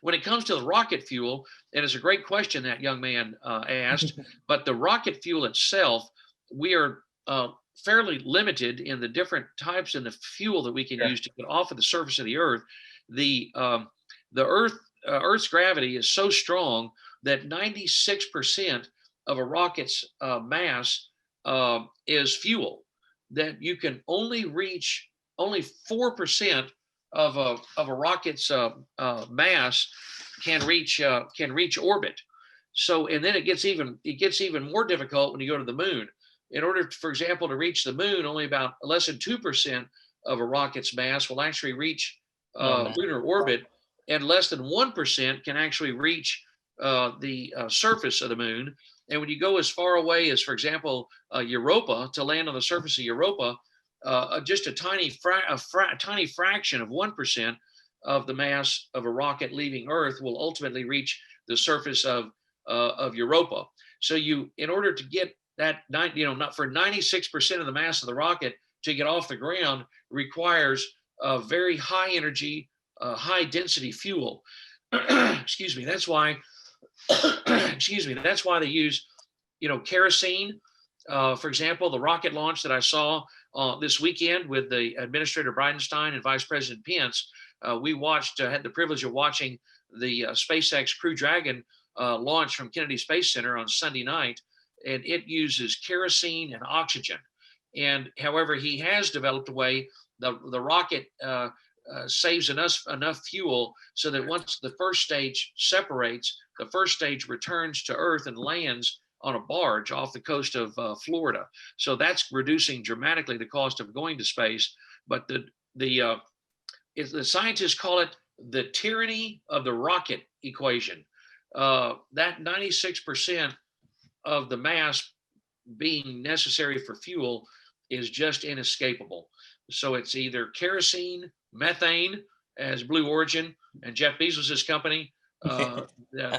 When it comes to the rocket fuel, and it's a great question that young man asked, but the rocket fuel itself, we are fairly limited in the different types and the fuel that we can use to get off of the surface of the Earth. The Earth's gravity is so strong that 96% of a rocket's mass is fuel. That you can only reach 4% of a rocket's mass can reach orbit. So, and then it gets even more difficult when you go to the moon. In order, for example, to reach the moon, only about less than 2% of a rocket's mass will actually reach lunar orbit, and less than 1% can actually reach the surface of the moon. And when you go as far away as, for example, Europa, to land on the surface of Europa, just a tiny fraction of 1% of the mass of a rocket leaving Earth will ultimately reach the surface of Europa. So in order to get that, not for 96% of the mass of the rocket to get off the ground, requires a very high energy, high density fuel. Excuse me. That's why. That's why they use, kerosene. For example, the rocket launch that I saw this weekend with the Administrator Bridenstine and Vice President Pence, we had the privilege of watching the SpaceX Crew Dragon launch from Kennedy Space Center on Sunday night, and it uses kerosene and oxygen. And however, he has developed a way, the rocket saves enough fuel so that once the first stage separates, the first stage returns to Earth and lands on a barge off the coast of Florida. So that's reducing dramatically the cost of going to space. But the scientists call it the tyranny of the rocket equation. That 96% of the mass being necessary for fuel is just inescapable. So it's either kerosene, methane, as Blue Origin and Jeff Bezos's company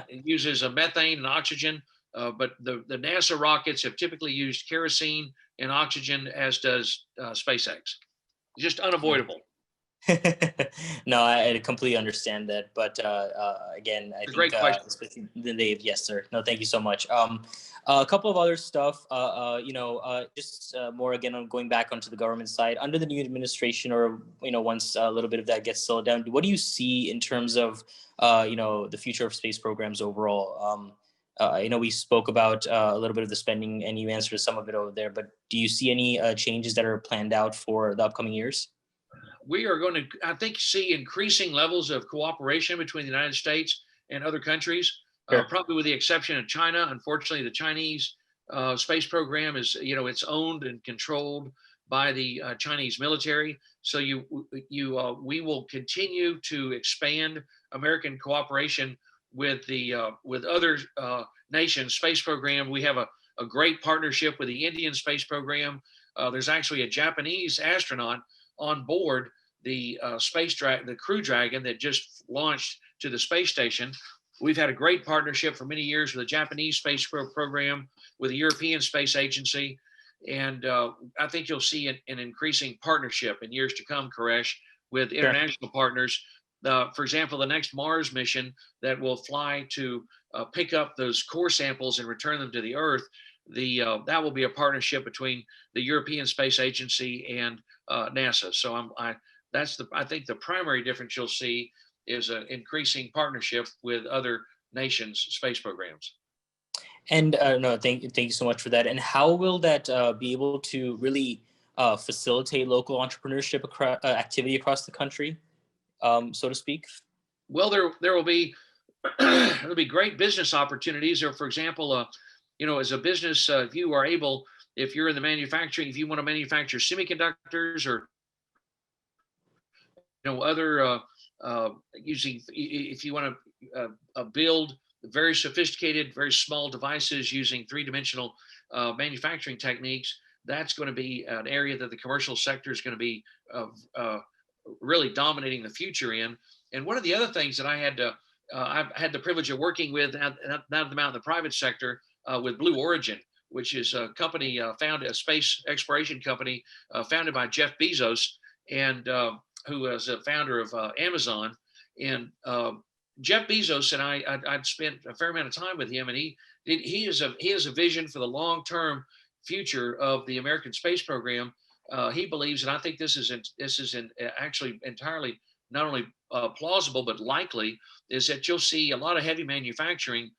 uses a methane and oxygen. But the NASA rockets have typically used kerosene and oxygen as does SpaceX. Just unavoidable. No, I completely understand that. But again, I It's a think great question. especially the Dave, yes, sir. No, thank you so much. A couple of other stuff, just more again on going back onto the government side under the new administration, or once a little bit of that gets slowed down. What do you see in terms of the future of space programs overall? I know we spoke about a little bit of the spending, and you answered some of it over there. But do you see any changes that are planned out for the upcoming years? We are going to, I think, see increasing levels of cooperation between the United States and other countries, Sure. probably with the exception of China. Unfortunately, the Chinese space program is, it's owned and controlled by the Chinese military. So we will continue to expand American cooperation with with other nations' space program. We have a great partnership with the Indian space program. There's actually a Japanese astronaut on board the the Crew Dragon that just launched to the space station. We've had a great partnership for many years with the Japanese space program, with the European Space Agency, and I think you'll see an increasing partnership in years to come, Koresh, with international partners. For example, the next Mars mission that will fly to pick up those core samples and return them to the Earth, that will be a partnership between the European Space Agency and NASA. So I think the primary difference you'll see is an increasing partnership with other nations' space programs. And no, thank you so much for that. And how will that be able to really facilitate local entrepreneurship activity across the country, so to speak? Well, there will be there'll be great business opportunities. Or, for example, as a business, if you're in the manufacturing, if you want to manufacture semiconductors or other if you want to build very sophisticated, very small devices using three-dimensional manufacturing techniques, that's going to be an area that the commercial sector is going to be really dominating the future in. And one of the other things that I've had the privilege of working with out in the private sector with Blue Origin, which is a company a space exploration company founded by Jeff Bezos, and who is a founder of Amazon. And Jeff Bezos and I'd spent a fair amount of time with him, and he has a vision for the long-term future of the American space program. He believes, and I think this is actually entirely not only plausible but likely, is that you'll see a lot of heavy manufacturing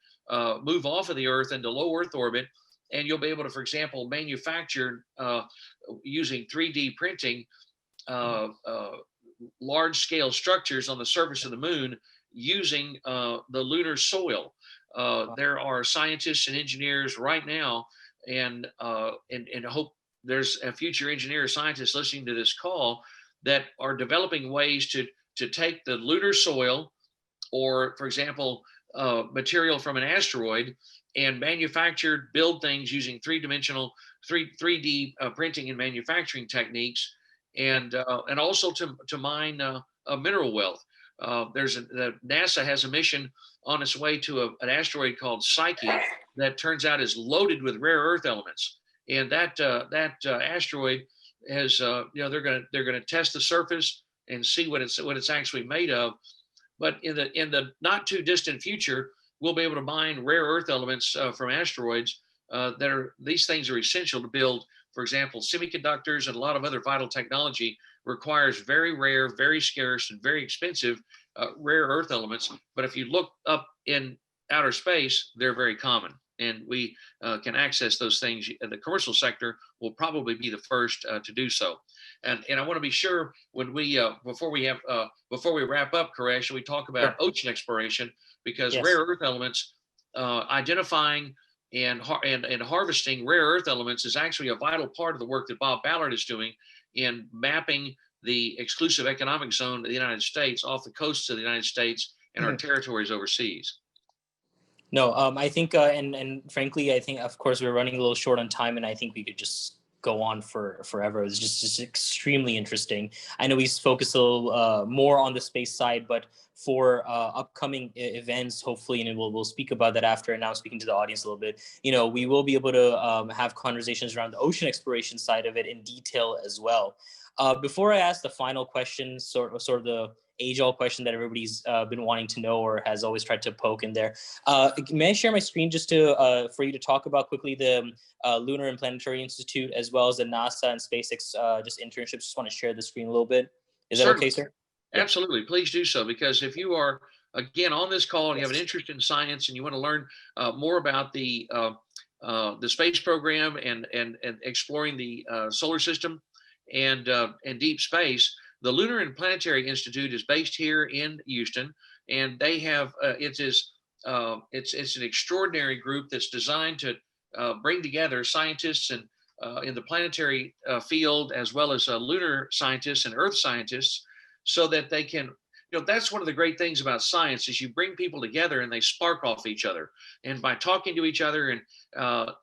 move off of the Earth into low Earth orbit, and you'll be able to, for example, manufacture using 3D printing large-scale structures on the surface of the moon using the lunar soil. There are scientists and engineers right now, and I hope there's a future engineer or scientist listening to this call that are developing ways to take the lunar soil, or, for example, material from an asteroid, and build things using 3D printing and manufacturing techniques, and also to mine mineral wealth. NASA has a mission on its way to an asteroid called Psyche that turns out is loaded with rare earth elements, and that asteroid has they're going to test the surface and see what it's actually made of. But in the not too distant future, we'll be able to mine rare earth elements from asteroids. These things are essential to build, for example, semiconductors, and a lot of other vital technology requires very rare, very scarce, and very expensive rare earth elements. But if you look up in outer space, they're very common, and we can access those things. The commercial sector will probably be the first to do so. And I want to be sure when before we wrap up, Koresh, we talk about ocean exploration, because rare earth elements, identifying and harvesting rare earth elements is actually a vital part of the work that Bob Ballard is doing in mapping the exclusive economic zone of the United States off the coasts of the United States and our territories overseas. No, I think, and frankly, I think, of course, we're running a little short on time, and I think we could just go on for forever. It's just extremely interesting. I know we focus a little more on the space side, but for upcoming events, hopefully, and we'll speak about that after, and now speaking to the audience a little bit, we will be able to have conversations around the ocean exploration side of it in detail as well. Before I ask the final question, sort of the age-old question that everybody's been wanting to know or has always tried to poke in there, may I share my screen just to for you to talk about quickly the Lunar and Planetary Institute, as well as the NASA and SpaceX just internships? Just want to share the screen a little bit. Is that okay, sir? Absolutely. Please do so, because if you are, again, on this call and you have an interest in science and you want to learn more about the space program and exploring the solar system and deep space, the Lunar and Planetary Institute is based here in Houston, and they have it's an extraordinary group that's designed to bring together scientists and in the planetary field, as well as lunar scientists and Earth scientists, so that they can, that's one of the great things about science, is you bring people together and they spark off each other. And by talking to each other, and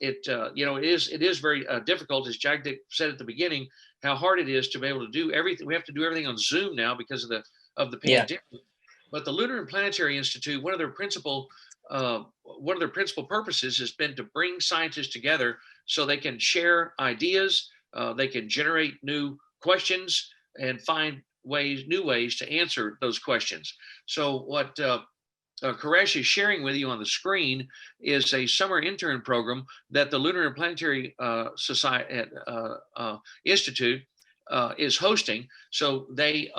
it is very difficult, as Jagdeep said at the beginning, how hard it is to be able to do everything. We have to do everything on Zoom now because of the pandemic. Yeah. But the Lunar and Planetary Institute, one of their principal purposes has been to bring scientists together so they can share ideas, they can generate new questions, and find new ways to answer those questions. So what Koresh is sharing with you on the screen is a summer intern program that the Lunar and Planetary Institute is hosting. So they,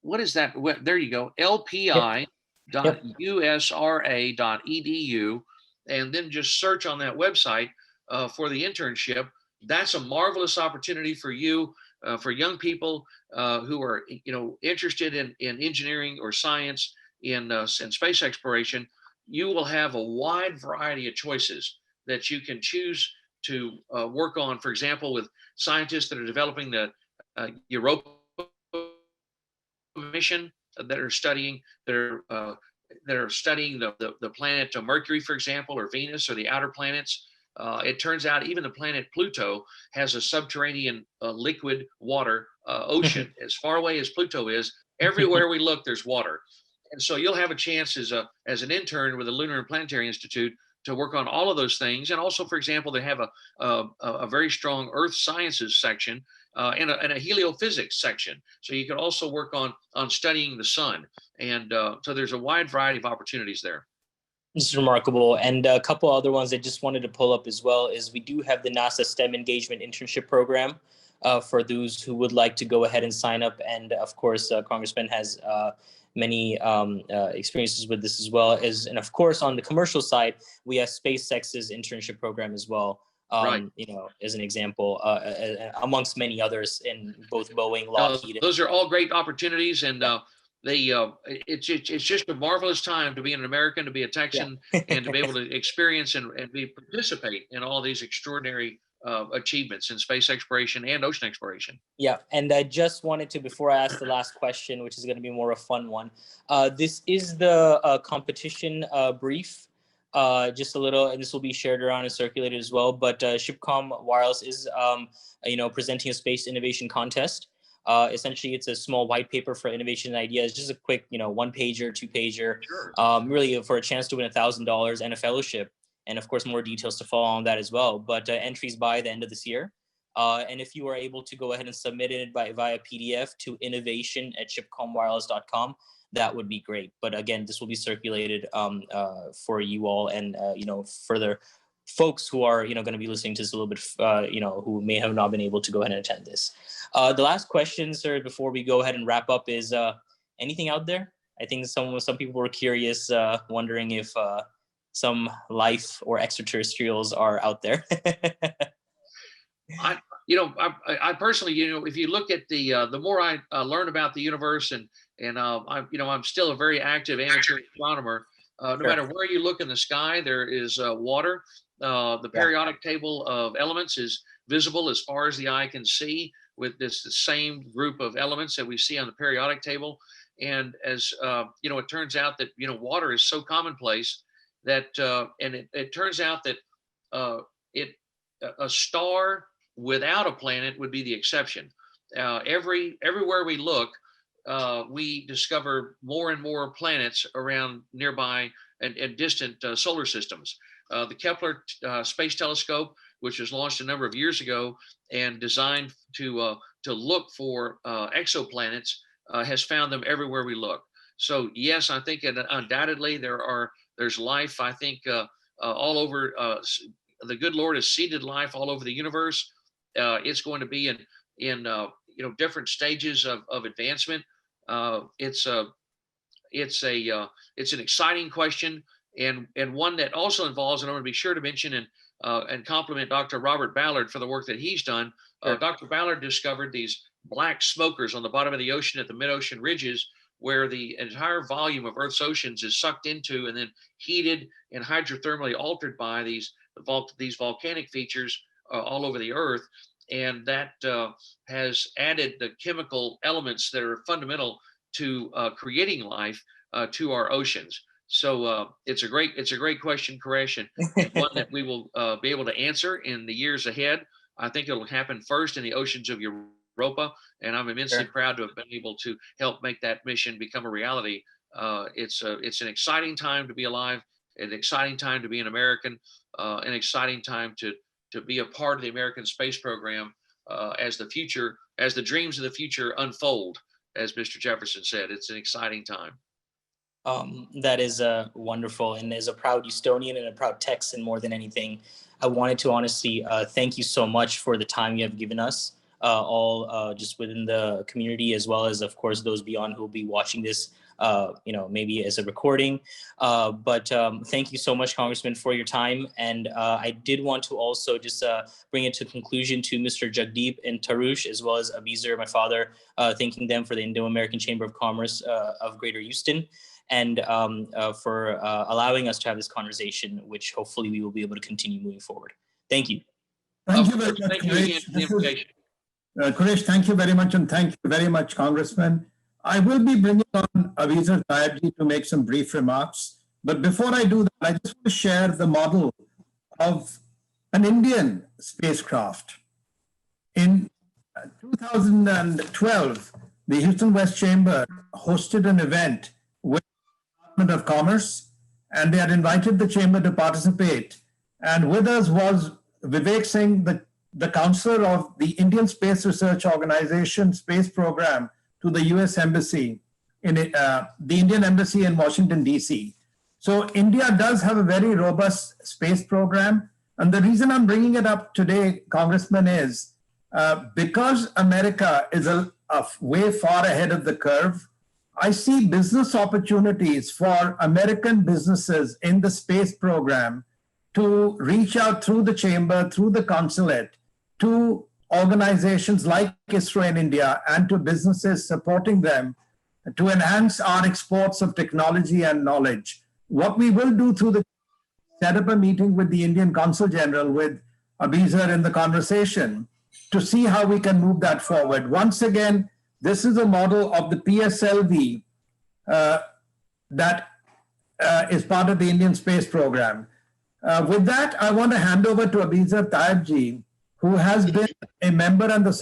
what is that? There you go, lpi.usra.edu, and then just search on that website for the internship. That's a marvelous opportunity for you, for young people who are interested in engineering or science, in space exploration. You will have a wide variety of choices that you can choose to work on. For example, with scientists that are developing the Europa mission, that are studying the planet Mercury, for example, or Venus, or the outer planets. It turns out even the planet Pluto has a subterranean liquid water ocean. As far away as Pluto is, everywhere we look, there's water. And so you'll have a chance as an intern with the Lunar and Planetary Institute to work on all of those things. And also, for example, they have a very strong Earth Sciences section and a heliophysics section. So you can also work on studying the sun. And so there's a wide variety of opportunities there. This is remarkable. And a couple other ones I just wanted to pull up as well is we do have the NASA STEM Engagement Internship Program for those who would like to go ahead and sign up. And of course, Congressman has many experiences with this as well. And of course, on the commercial side, we have SpaceX's internship program as well. Right. As an example, amongst many others in both Boeing, Lockheed. Those are all great opportunities, and it's just a marvelous time to be an American, to be a Texan, and to be able to experience and participate in all these extraordinary achievements in space exploration and ocean exploration. Yeah, and I just wanted to, before I ask the last question, which is going to be more a fun one, this is the competition brief, just a little, and this will be shared around and circulated as well. But Shipcom Wireless is, presenting a space innovation contest. Essentially, it's a small white paper for innovation and ideas, just a quick, 1-pager, 2-pager, Sure. Really for a chance to win $1,000 and a fellowship. And of course, more details to follow on that as well. But entries by the end of this year. And if you are able to go ahead and submit it via PDF to innovation@shipcomwireless.com, that would be great. But again, this will be circulated for you all and, further folks who are, going to be listening to this a little bit, who may have not been able to go ahead and attend this. The last question, sir, before we go ahead and wrap up is anything out there? I think some people were curious, wondering if some life or extraterrestrials are out there. I personally, if you look at the more I learn about the universe, and I'm still a very active amateur astronomer. No matter where you look in the sky, there is water. The periodic table of elements is visible as far as the eye can see, with the same group of elements that we see on the periodic table. And as it turns out that water is so commonplace that, and it turns out that a star without a planet would be the exception. Everywhere we look, we discover more and more planets around nearby and distant solar systems. The Kepler Space Telescope, which was launched a number of years ago and designed to look for exoplanets, has found them everywhere we look. So yes, I think undoubtedly there's life. I think all over. The good Lord has seeded life all over the universe. It's going to be in different stages of advancement. It's an exciting question, and one that also involves, and I want to be sure to mention and compliment Dr. Robert Ballard for the work that he's done. Dr. Ballard discovered these black smokers on the bottom of the ocean at the mid-ocean ridges, where the entire volume of Earth's oceans is sucked into and then heated and hydrothermally altered by these volcanic features all over the Earth. And that has added the chemical elements that are fundamental to creating life to our oceans. So it's a great question, Koresh, and one that we will be able to answer in the years ahead. I think it'll happen first in the oceans of Europa, and I'm immensely proud to have been able to help make that mission become a reality. It's an exciting time to be alive, an exciting time to be an American, an exciting time to be a part of the American space program as the dreams of the future unfold, as Mr. Jefferson said. It's an exciting time. That is wonderful, and as a proud Houstonian and a proud Texan more than anything, I wanted to honestly thank you so much for the time you have given us, all just within the community, as well as, of course, those beyond who will be watching this, maybe as a recording. But thank you so much, Congressman, for your time. And I did want to also just bring it to conclusion to Mr. Jagdeep and Tarush, as well as Abizer, my father, thanking them for the Indo-American Chamber of Commerce of Greater Houston, and for allowing us to have this conversation, which hopefully we will be able to continue moving forward. Thank you. Thank you very much, Thank you again for the invitation. Kuresh, thank you very much, and thank you very much, Congressman. I will be bringing on Abizer Tayebji to make some brief remarks. But before I do that, I just want to share the model of an Indian spacecraft. In 2012, the Houston West Chamber hosted an event with the Department of Commerce, and they had invited the Chamber to participate. And with us was Vivek Singh, the counselor of the Indian Space Research Organization Space Program to the US Embassy, the Indian Embassy in Washington, D.C. So India does have a very robust space program. And the reason I'm bringing it up today, Congressman, is because America is a way far ahead of the curve, I see business opportunities for American businesses in the space program to reach out through the chamber, through the consulate, to organizations like ISRO in India and to businesses supporting them to enhance our exports of technology and knowledge. What we will do through the set up a meeting with the Indian Consul General, with Abizer in the conversation, to see how we can move that forward. Once again, this is a model of the PSLV that is part of the Indian space program. With that, I want to hand over to Abizer Tayebji, who has been a member and a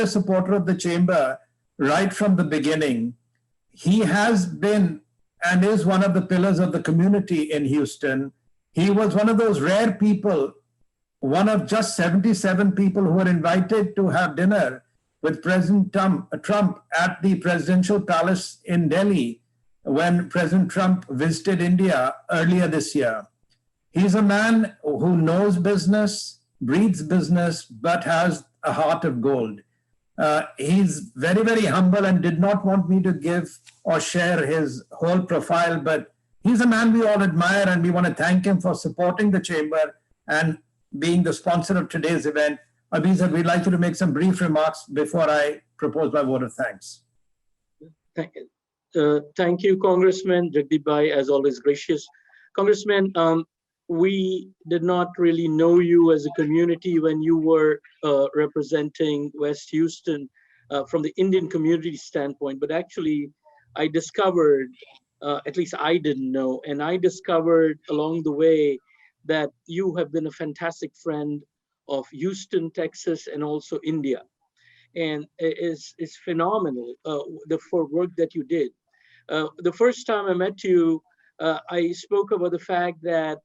supporter of the chamber right from the beginning. He has been and is one of the pillars of the community in Houston. He was one of those rare people, one of just 77 people who were invited to have dinner with President Trump at the presidential palace in Delhi when President Trump visited India earlier this year. He's a man who knows business, breathes business, but has a heart of gold. He's very, very humble and did not want me to give or share his whole profile, but he's a man we all admire, and we want to thank him for supporting the chamber and being the sponsor of today's event. Abizer, we'd like you to make some brief remarks before I propose my vote of thanks. Thank you, Congressman Jagdeep Bhai, as always gracious. Congressman, we did not really know you as a community when you were representing West Houston from the Indian community standpoint, but actually I discovered, at least I didn't know, and I discovered along the way that you have been a fantastic friend of Houston, Texas, and also India. And it's phenomenal for work that you did. The first time I met you, I spoke about the fact that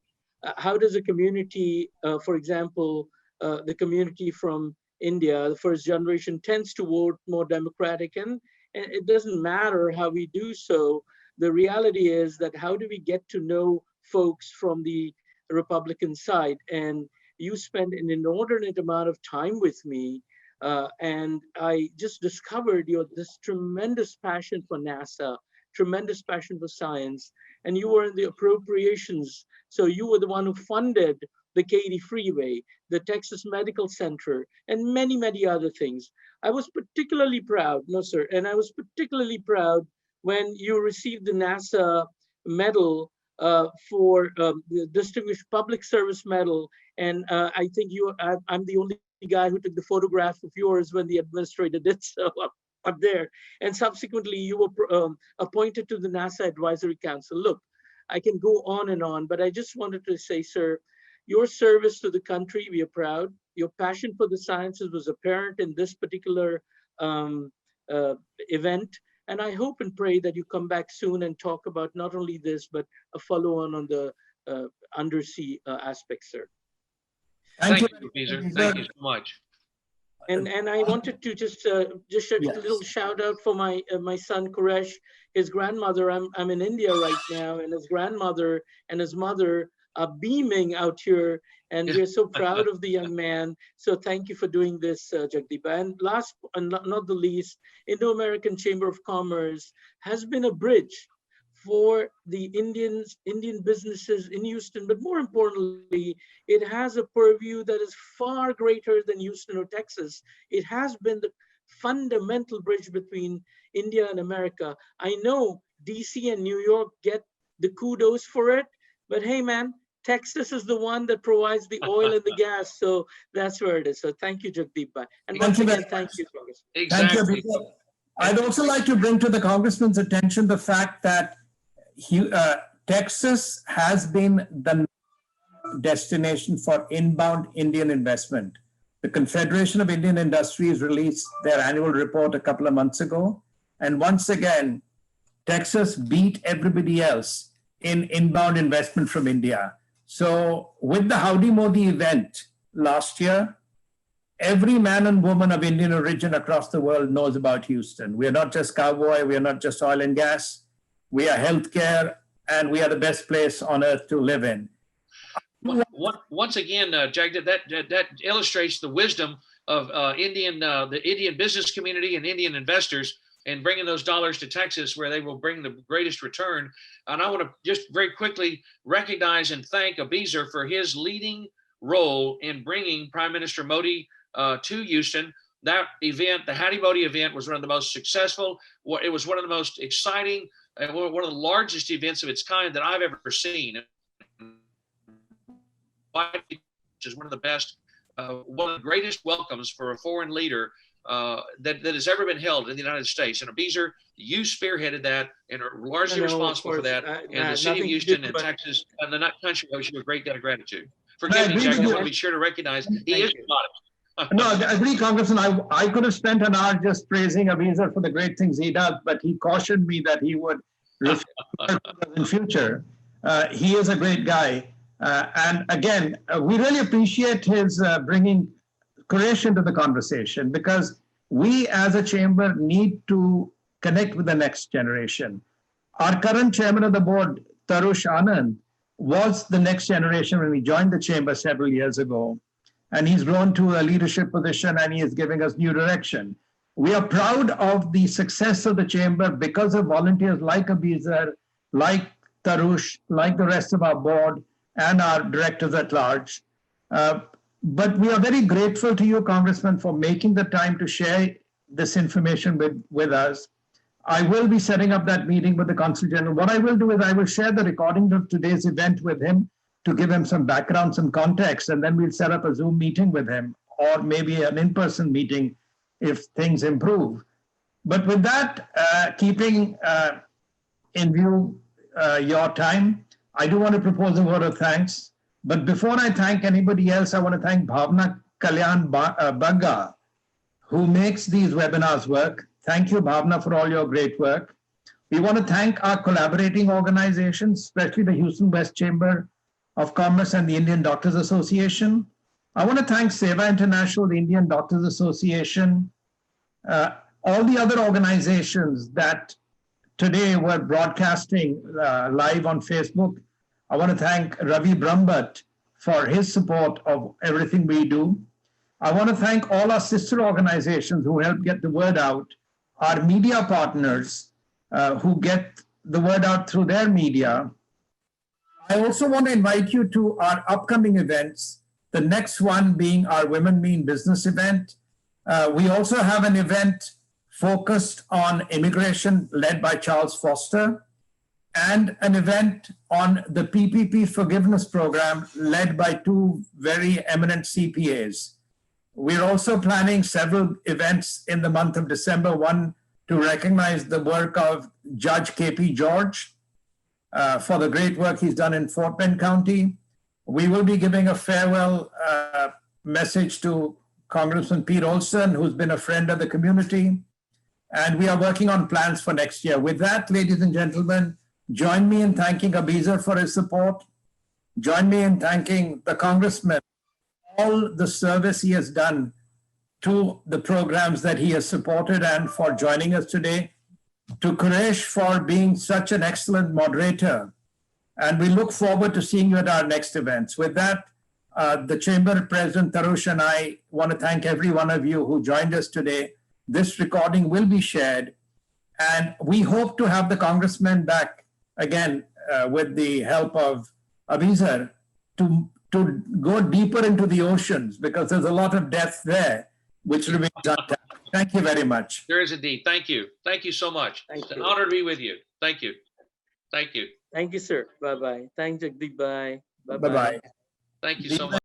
how does a community, for example, the community from India, the first generation, tends to vote more democratic, and it doesn't matter how we do so. The reality is that how do we get to know folks from the Republican side? And you spend an inordinate amount of time with me, and I just discovered this tremendous passion for NASA, tremendous passion for science, and you were in the appropriations. So you were the one who funded the Katy Freeway, the Texas Medical Center, and many, many other things. I was particularly proud, no sir, and I was particularly proud when you received the NASA medal for the Distinguished Public Service Medal. And I think I'm the only guy who took the photograph of yours when the administrator did so up there. And subsequently, you were appointed to the NASA Advisory Council. Look, I can go on and on, but I just wanted to say, sir, your service to the country, we are proud. Your passion for the sciences was apparent in this particular event. And I hope and pray that you come back soon and talk about not only this, but a follow-on on the undersea aspect, sir. Thank you, Beezer. Thank you so much. And I wanted to just a little shout out for my son Koresh, his grandmother. I'm in India right now, and his grandmother and his mother are beaming out here, and we're so proud of the young man. So thank you for doing this, Jagdeep. And last and not the least, Indo-American Chamber of Commerce has been a bridge for the Indian businesses in Houston, but more importantly, it has a purview that is far greater than Houston or Texas. It has been the fundamental bridge between India and America. I know DC and New York get the kudos for it, but hey man, Texas is the one that provides the oil and the gas, so that's where it is. So thank you, Jagdeep. And once again, thank you, Congressman. Exactly. Thank you. I'd also like to bring to the Congressman's attention the fact that Texas has been the destination for inbound Indian investment. The Confederation of Indian Industries released their annual report a couple of months ago. And once again, Texas beat everybody else in inbound investment from India. So with the Howdy Modi event last year, every man and woman of Indian origin across the world knows about Houston. We are not just cowboy, we are not just oil and gas, we are healthcare, and we are the best place on earth to live in. Once again, Jagdeep, that illustrates the wisdom of the Indian business community and Indian investors and bringing those dollars to Texas where they will bring the greatest return. And I want to just very quickly recognize and thank Abizer for his leading role in bringing Prime Minister Modi to Houston. That event, the Howdy Modi event, was one of the most successful. It was one of the most exciting, one of the largest events of its kind that I've ever seen. Which is one of the best, one of the greatest welcomes for a foreign leader that has ever been held in the United States. And Abizer, you spearheaded that and are largely responsible for that. And the city of Houston and Texas and the country owes you a great debt of gratitude. Forgive me, Jack, I want to be sure to recognize he is modest. No, I agree, Congressman. I could have spent an hour just praising Abizer for the great things he does, but he cautioned me that he would in future. He is a great guy. And again, we really appreciate his bringing Koresh into the conversation, because we as a chamber need to connect with the next generation. Our current chairman of the board, Tarush Anand, was the next generation when we joined the chamber several years ago. And he's grown to a leadership position and he is giving us new direction. We are proud of the success of the chamber because of volunteers like Abizer, like Tarush, like the rest of our board and our directors at large. But we are very grateful to you, Congressman, for making the time to share this information with us. I will be setting up that meeting with the Consul General. What I will do is I will share the recording of today's event with him to give him some background, some context, and then we'll set up a Zoom meeting with him, or maybe an in-person meeting if things improve. But with that, keeping in view your time, I do want to propose a word of thanks. But before I thank anybody else, I want to thank Bhavna Kalyan Bagga, who makes these webinars work. Thank you, Bhavna, for all your great work. We want to thank our collaborating organizations, especially the Houston West Chamber of Commerce and the Indian Doctors Association. I want to thank Seva International, the Indian Doctors Association, all the other organizations that today were broadcasting live on Facebook. I want to thank Ravi Brahmbhatt for his support of everything we do. I want to thank all our sister organizations who help get the word out, our media partners who get the word out through their media. I also want to invite you to our upcoming events, the next one being our Women Mean Business event. We also have an event focused on immigration led by Charles Foster, and an event on the PPP forgiveness program led by two very eminent CPAs. We're also planning several events in the month of December, one to recognize the work of Judge KP George for the great work he's done in Fort Bend County. We will be giving a farewell message to Congressman Pete Olson, who's been a friend of the community. And we are working on plans for next year. With that, ladies and gentlemen, join me in thanking Abizer for his support. Join me in thanking the Congressman, all the service he has done to the programs that he has supported, and for joining us today. To Quresh for being such an excellent moderator. And we look forward to seeing you at our next events. With that, the Chamber President Tarush and I want to thank every one of you who joined us today. This recording will be shared, and we hope to have the Congressman back again with the help of Abizer to go deeper into the oceans, because there's a lot of depth there which remains untapped. Thank you very much. There is indeed. Thank you. Thank you so much. Thank It's an you. honor to be with you. Thank you. Thank you. Thank you, sir. Bye-bye. Thank Jagdeep. Bye. Bye-bye. Thank you so much.